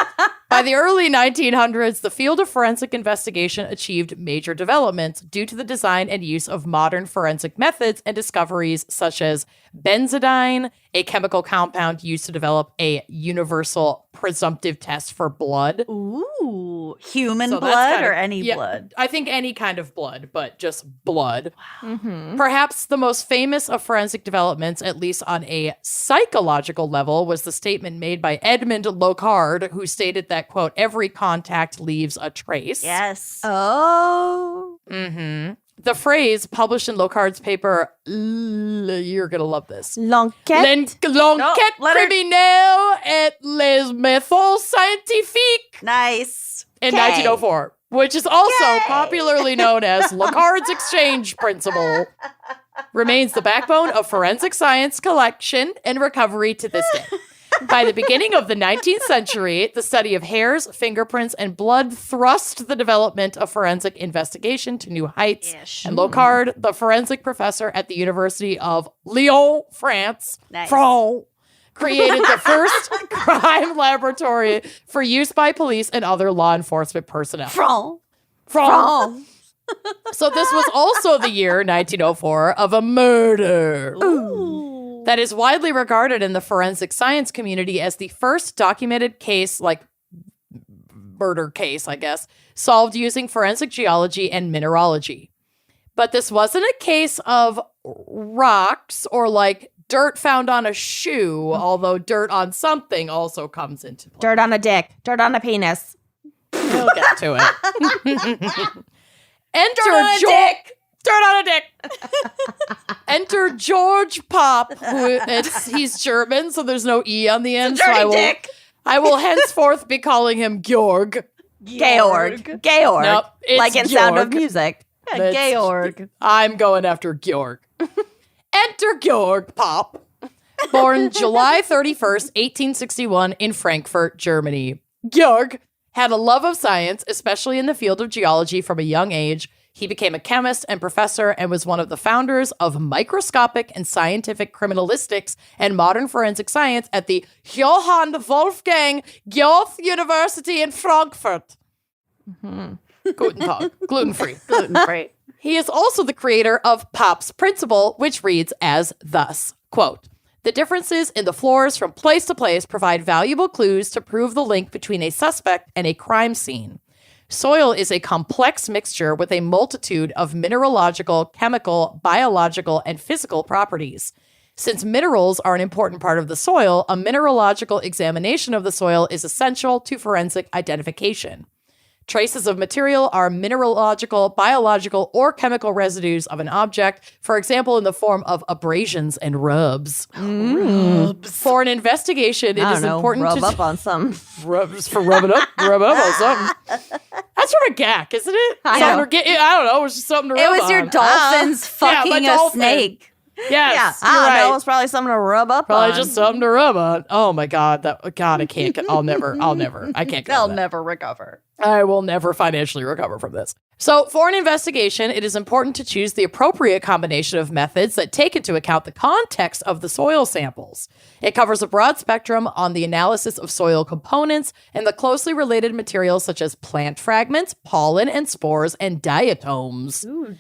by the early 1900s, the field of forensic investigation achieved major developments due to the design and use of modern forensic methods and discoveries such as benzodine, a chemical compound used to develop a universal presumptive test for blood. Ooh, human So that's blood kind of- or any yeah, blood? I think any kind of blood, but just blood. Mm-hmm. Perhaps the most famous of forensic developments, at least on a psychological level, was the statement made by Edmund Locard, who stated that, quote, every contact leaves a trace. Yes. Oh. Mm-hmm. The phrase published in Locard's paper, you're going to love this. L'enquête. L'enquête let her- criminelle et les méthodes scientifiques Nice. in Okay. 1904, which is also popularly known as Locard's exchange principle, remains the backbone of forensic science collection and recovery to this day. By the beginning of the 19th century, the study of hairs, fingerprints, and blood thrust the development of forensic investigation to new heights. Ish. And Locard, the forensic professor at the University of Lyon, France, Nice. created the first crime laboratory for use by police and other law enforcement personnel. France. So this was also the year 1904 of a murder. Ooh. That is widely regarded in the forensic science community as the first documented case, like murder case, I guess, solved using forensic geology and mineralogy. But this wasn't a case of rocks or like dirt found on a shoe, although dirt on something also comes into play. Dirt on a dick. Dirt on a penis. We'll get to it. Enter Dirt on a dick. Dirt on a dick. Enter George Pop, he's German, so there's no E on the end. Dirty so dick. I will henceforth be calling him Georg. Georg. Nope, it's like in Sound of Georg. Music. That's- Georg. I'm going after Georg. Enter Georg Pop, born July 31st, 1861 in Frankfurt, Germany. Georg had a love of science, especially in the field of geology from a young age. He became a chemist and professor and was one of the founders of microscopic and scientific criminalistics and modern forensic science at the Johann Wolfgang Goethe University in Frankfurt. Guten Tag. Gluten-free. Gluten-free. He is also the creator of Pop's principle, which reads as thus, quote, the differences in the floors from place to place provide valuable clues to prove the link between a suspect and a crime scene. Soil is a complex mixture with a multitude of mineralogical, chemical, biological, and physical properties. Since minerals are an important part of the soil, a mineralogical examination of the soil is essential to forensic identification. Traces of material are mineralogical, biological, or chemical residues of an object, for example, in the form of abrasions and rubs. For an investigation, it is important rub to up on some. rubs for rubbing up on something. That's from a gack, isn't it? I Something know. to get, I don't know. It was just something to rub It was your on. dolphins Yeah, my fucking a dolphin. snake. Yes, I you're don't know. right. It's probably something to rub up Probably on. just something to rub on. Oh my God. I can't. I'll never. I can't go. They'll that. never recover. I will never financially recover from this. So, for an investigation, it is important to choose the appropriate combination of methods that take into account the context of the soil samples. It covers a broad spectrum on the analysis of soil components and the closely related materials such as plant fragments, pollen and spores, and diatoms. Ooh,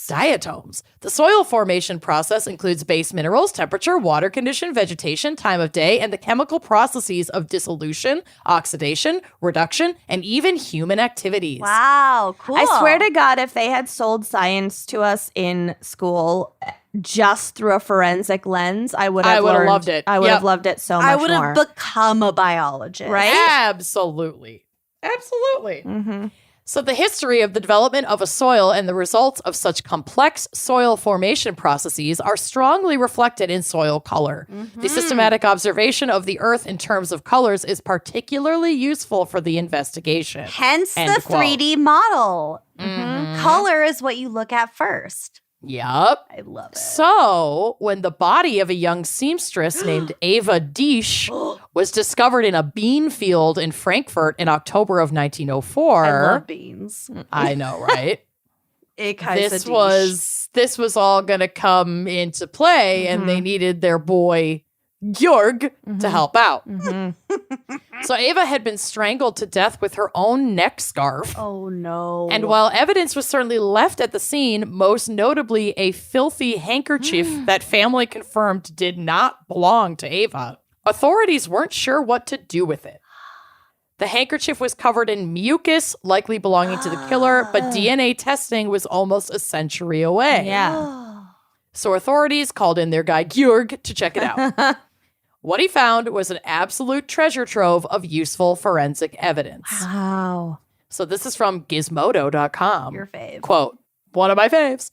Diatoms. The soil formation process includes base minerals, temperature, water condition, vegetation, time of day, and the chemical processes of dissolution, oxidation, reduction, and even human activities. Wow, cool. I swear to God, if they had sold science to us in school just through a forensic lens, I would have loved it. I would have loved it so much I would more. have become a biologist. Right? Absolutely. Absolutely. Mm-hmm. So the history of the development of a soil and the results of such complex soil formation processes are strongly reflected in soil color. The systematic observation of the earth in terms of colors is particularly useful for the investigation. Hence End the quote. 3D model. Mhm. Color is what you look at first. Yup. I love it. So, when the body of a young seamstress named Eva Diesch was discovered in a bean field in Frankfurt in October of 1904, I love beans. I know, right? Ich heiße this was all going to come into play, and they needed their boy Georg to help out. So Eva had been strangled to death with her own neck scarf. Oh no. And while evidence was certainly left at the scene, most notably a filthy handkerchief that family confirmed did not belong to Eva, authorities weren't sure what to do with it. The handkerchief was covered in mucus, likely belonging to the killer, but DNA testing was almost a century away. Yeah. So authorities called in their guy Georg to check it out. What he found was an absolute treasure trove of useful forensic evidence. Wow. So this is from gizmodo.com. Your fave. Quote, one of my faves.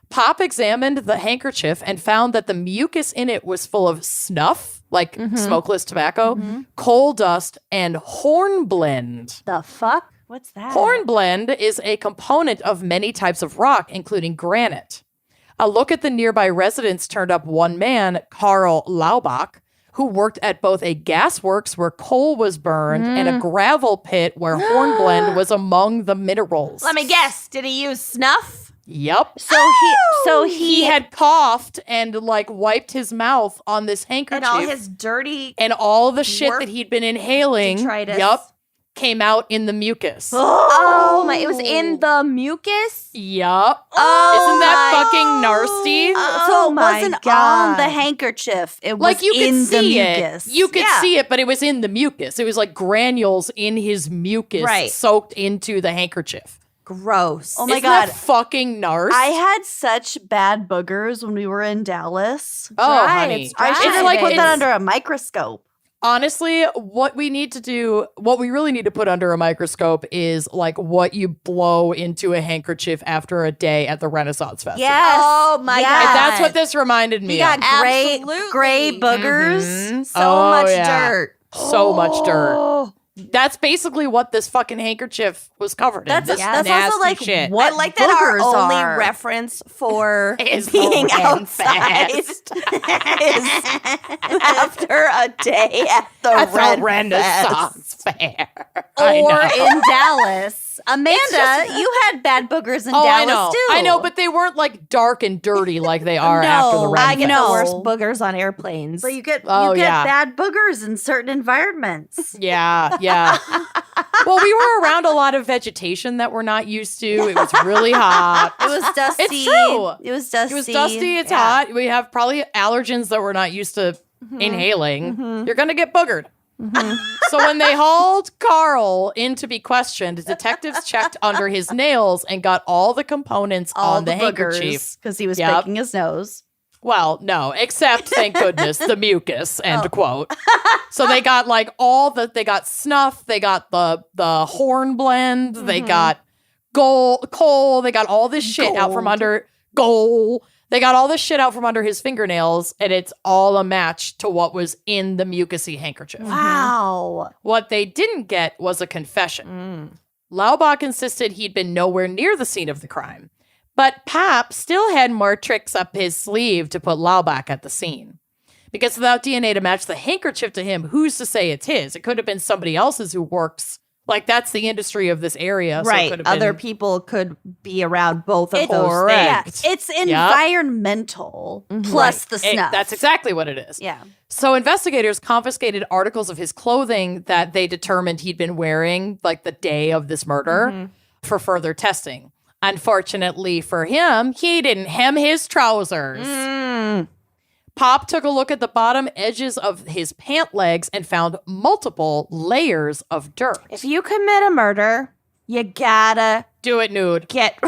Pop examined the handkerchief and found that the mucus in it was full of snuff, like smokeless tobacco, coal dust, and hornblende. The fuck? What's that? Hornblende is a component of many types of rock, including granite. A look at the nearby residence turned up one man, Karl Laubach, who worked at both a gasworks where coal was burned and a gravel pit where hornblende was among the minerals. Let me guess. Did he use snuff? Yep. So He had coughed and like wiped his mouth on this handkerchief. And all his dirty. and all the shit work that he'd been inhaling, detritus. came out in the mucus. Oh my! It was in the mucus. Yup. Oh Isn't that my- fucking nasty? so it my wasn't God. on the handkerchief. It was Like you in could the see mucus. it. You could Yeah. see it, but it was in the mucus. It was like granules in his mucus Right. soaked into the handkerchief. Gross. Oh my Isn't God. that fucking narc? I had such bad boogers when we were in Dallas. oh, Dry, honey. it's I dry. should have like put it's- that under a microscope. Honestly, what we really need to put under a microscope is like what you blow into a handkerchief after a day at the Renaissance Festival. Yes. Oh my Yes. God. And that's what this reminded me You got of. gray Absolutely. boogers. Mhm. So Oh, much yeah. dirt. So much dirt. Oh. That's basically what this fucking handkerchief was covered in. That's This that's nasty also like shit. what I like that our boogers only are. reference for Is being the outside Renfest. is after a day at the At the Renfest. Renaissance Fair. I or know. in Dallas. Amanda, just- you had bad boogers in Oh, Dallas I know. too. I know, but they weren't like dark and dirty like they are after the No, I Renfest. get No. the worst boogers on airplanes. But you get Oh, yeah. bad boogers in certain environments. Yeah, yeah. Well, we were around a lot of vegetation that we're not used to. It was really hot. It was dusty. It's true. It was dusty. It was dusty. It's Yeah. hot. We have probably allergens that we're not used to inhaling. You're going to get boogered. So when they hauled Carl in to be questioned, detectives checked under his nails and got all the components All on the boogers handkerchief. because he was Yep. picking his nose. Well, no, except, thank goodness, the mucus, end quote. So they got like they got snuff, they got the horn blend, they got coal, they got all this shit out from under They got all this shit out from under his fingernails, and it's all a match to what was in the mucousy handkerchief. Wow. What they didn't get was a confession. Laubach insisted he'd been nowhere near the scene of the crime. But Pop still had more tricks up his sleeve to put Laubach at the scene. Because without DNA to match the handkerchief to him, who's to say it's his? It could have been somebody else's who works. Like, that's the industry of this area. So right. it could have Other been, people could be around both of those Correct. things. It's environmental plus the snuff. That's exactly what it is. Yeah. So investigators confiscated articles of his clothing that they determined he'd been wearing like the day of this murder for further testing. Unfortunately for him, he didn't hem his trousers. Pop took a look at the bottom edges of his pant legs and found multiple layers of dirt. If you commit a murder, you gotta Do it nude. get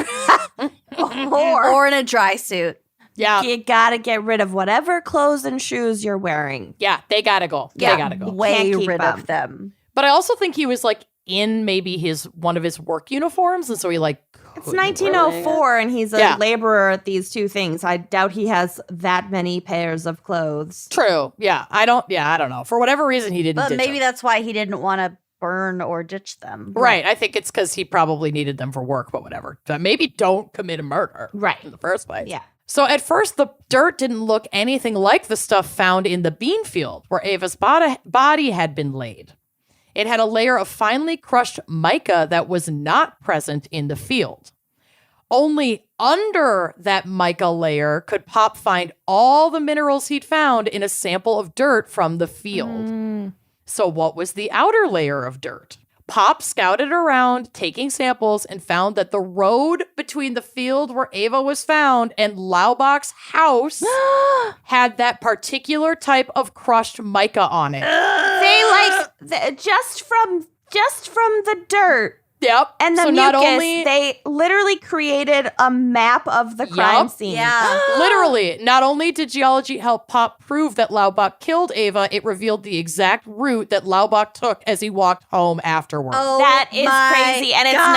Or in a dry suit. Yeah. you gotta get rid of whatever clothes and shoes you're wearing. Yeah, they gotta go. They gotta go. Way Can't keep rid them. of them. But I also think he was like in maybe one of his work uniforms, and so he like It's 1904 and he's a Yeah. laborer at these two things. I doubt he has that many pairs of clothes. True. Yeah. I don't know. For whatever reason, he didn't But ditch maybe them. that's why he didn't want to burn or ditch them. Right. I think it's because he probably needed them for work, but whatever. But maybe don't commit a murder. Right. In the first place. Yeah. So at first, the dirt didn't look anything like the stuff found in the bean field where Ava's body had been laid. It had a layer of finely crushed mica that was not present in the field. Only under that mica layer could Pop find all the minerals he'd found in a sample of dirt from the field. So what was the outer layer of dirt? Pop scouted around, taking samples, and found that the road between the field where Ava was found and Laubach's house had that particular type of crushed mica on it. They just from the dirt Yep. and the so mucus, not only they literally created a map of the crime Yup. scene. Yeah. Literally, not only did geology help Pop prove that Laubach killed Ava, it revealed the exact route that Laubach took as he walked home afterward. Oh, That is my crazy. And it's God.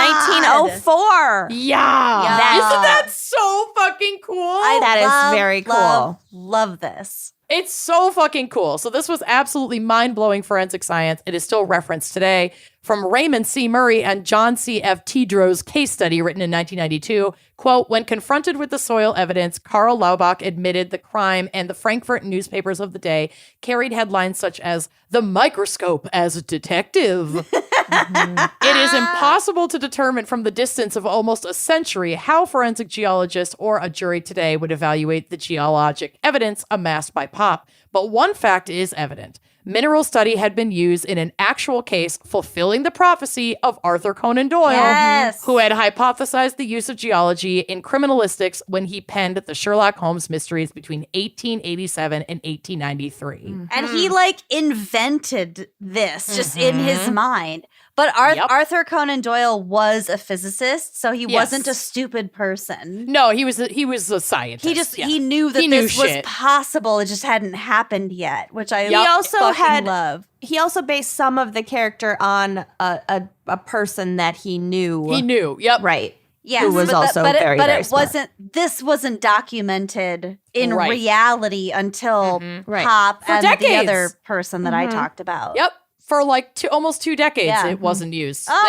1904. Yeah. Yeah. Isn't that so fucking cool? That is love, very cool. Love this. It's so fucking cool. So this was absolutely mind-blowing forensic science. It is still referenced today from Raymond C. Murray and John C. F. Tidrow's case study written in 1992. Quote, when confronted with the soil evidence, Karl Laubach admitted the crime, and the Frankfurt newspapers of the day carried headlines such as, "The microscope as a detective." It is impossible to determine from the distance of almost a century how forensic geologists or a jury today would evaluate the geologic evidence amassed by Pop. But one fact is evident. Mineral study had been used in an actual case fulfilling the prophecy of Arthur Conan Doyle, Yes. who had hypothesized the use of geology in criminalistics when he penned the Sherlock Holmes mysteries between 1887 and 1893. And he like invented this just in his mind. But Arthur Conan Doyle was a physicist, so he wasn't a stupid person. No, he was a scientist. He knew that this was possible. It just hadn't happened yet, which I love. He also based some of the character on a person that he knew. He knew. Yep. Right. Yes, who was also very, very smart. This wasn't documented in Right. reality until Right. Pop For and decades. the other person that I talked about. Yep. For like almost 2 decades, Yeah. it wasn't used. Oh.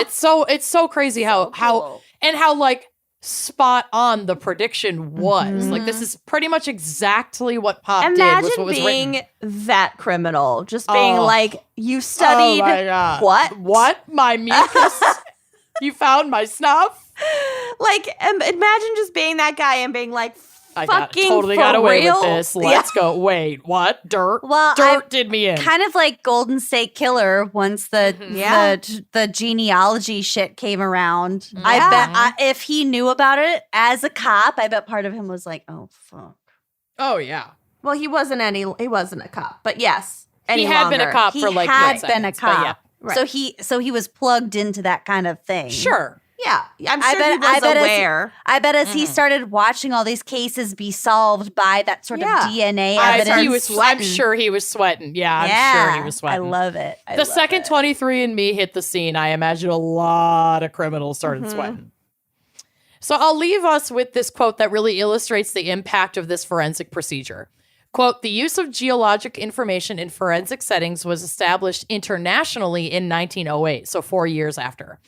It's so crazy how like spot on the prediction was. Like this is pretty much exactly what Pop did. Was Imagine what was being written. that criminal, just being Oh. like, you studied Oh my God. what? What? My mucus? You found my snuff? Like, imagine just being that guy and being like, I fucking got away real? with this. Let's go. Wait, what? Dirt? Well, Dirt did me in. Kind of like Golden State Killer once the genealogy shit came around. I bet if he knew about it as a cop, I bet part of him was like, oh, fuck. Oh, yeah. Well, he wasn't a cop, but yes. He had been a cop He for like had 10 been a seconds, but cop. yeah. Right. So he was plugged into that kind of thing. Sure. Yeah, I'm sure he was aware. I bet as he started watching all these cases be solved by that sort of DNA evidence. I'm sure he was sweating. Yeah, I'm sure he was sweating. I love it. The second 23andMe hit the scene, I imagine a lot of criminals started sweating. So I'll leave us with this quote that really illustrates the impact of this forensic procedure. Quote, the use of geologic information in forensic settings was established internationally in 1908, so 4 years after,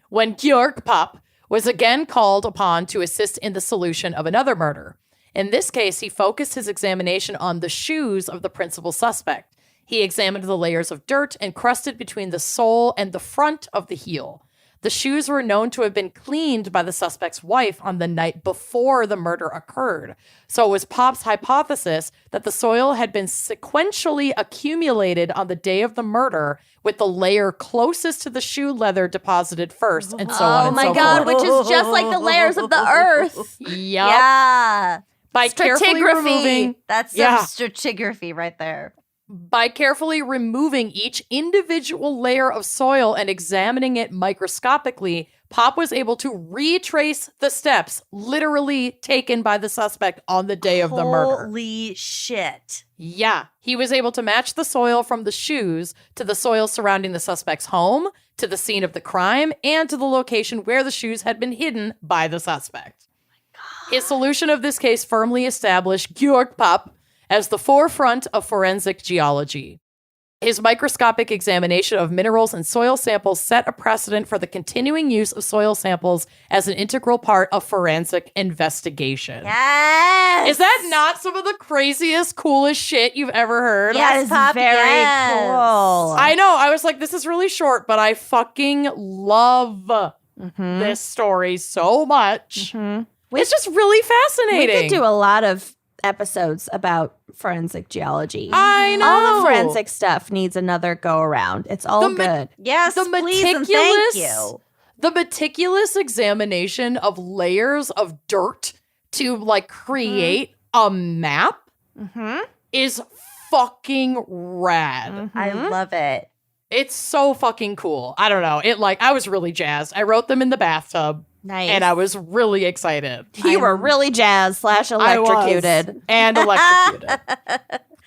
when Georg Popp was again called upon to assist in the solution of another murder. In this case, he focused his examination on the shoes of the principal suspect. He examined the layers of dirt encrusted between the sole and the front of the heel. The shoes were known to have been cleaned by the suspect's wife on the night before the murder occurred. So it was Popp's hypothesis that the soil had been sequentially accumulated on the day of the murder, with the layer closest to the shoe leather deposited first, and so on and so forth. Oh my God, which is just like the layers of the earth. Yep. Yeah. By carefully removing... That's some stratigraphy right there. By carefully removing each individual layer of soil and examining it microscopically, Popp was able to retrace the steps literally taken by the suspect on the day of the murder. Holy shit. Yeah. He was able to match the soil from the shoes to the soil surrounding the suspect's home, to the scene of the crime, and to the location where the shoes had been hidden by the suspect. His solution of this case firmly established Georg Popp as the forefront of forensic geology. His microscopic examination of minerals and soil samples set a precedent for the continuing use of soil samples as an integral part of forensic investigation. Yes! Is that not some of the craziest, coolest shit you've ever heard? Yes, That is very cool. I know. I was like, this is really short, but I fucking love this story so much. It's just really fascinating. We could do a lot of episodes about forensic geology. I know. All the forensic stuff needs another go around. It's all good. Yes, the please and thank meticulous, you. the meticulous examination of layers of dirt to like create a map is fucking rad. I love it. It's so fucking cool. I don't know. I was really jazzed. I wrote them in the bathtub. Nice. And I was really excited. You were really jazzed / electrocuted. And electrocuted.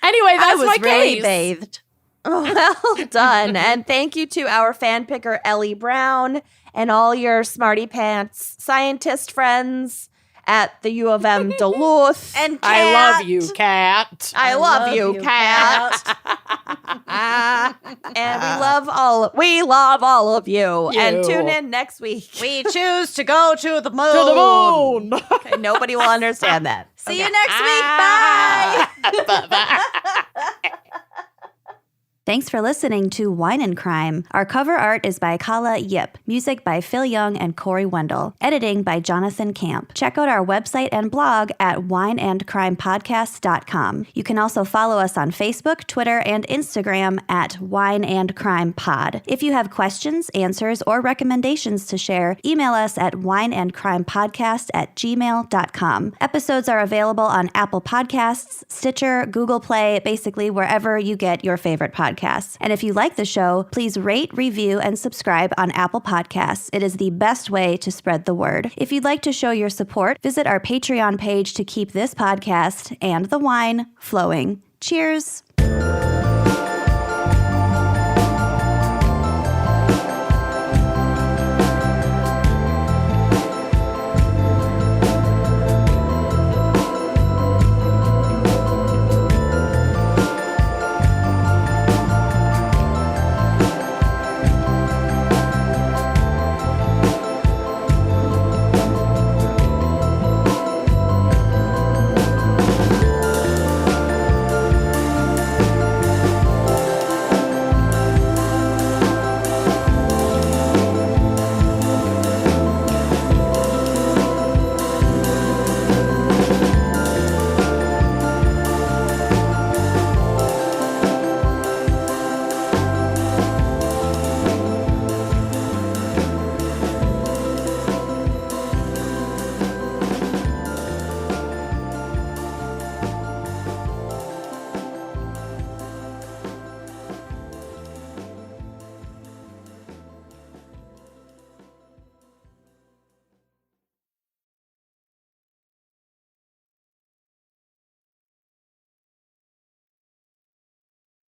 Anyway, that's my really case. bathed. Well done. And thank you to our fan picker, Ellie Brown, and all your smarty pants scientist friends at the U of M Duluth. And Kat. I love you, Kat. I love you, Kat. And we love all of you. And tune in next week. We choose to go to the moon. To the moon. Okay, nobody will understand that. See you next week. Bye. Bye. Thanks for listening to Wine and Crime. Our cover art is by Kala Yip. Music by Phil Young and Corey Wendell. Editing by Jonathan Camp. Check out our website and blog at wineandcrimepodcast.com. You can also follow us on Facebook, Twitter, and Instagram at Wine and Crime Pod. If you have questions, answers, or recommendations to share, email us at wineandcrimepodcast@gmail.com. Episodes are available on Apple Podcasts, Stitcher, Google Play, basically wherever you get your favorite podcasts. And if you like the show, please rate, review, and subscribe on Apple Podcasts. It is the best way to spread the word. If you'd like to show your support, visit our Patreon page to keep this podcast and the wine flowing. Cheers.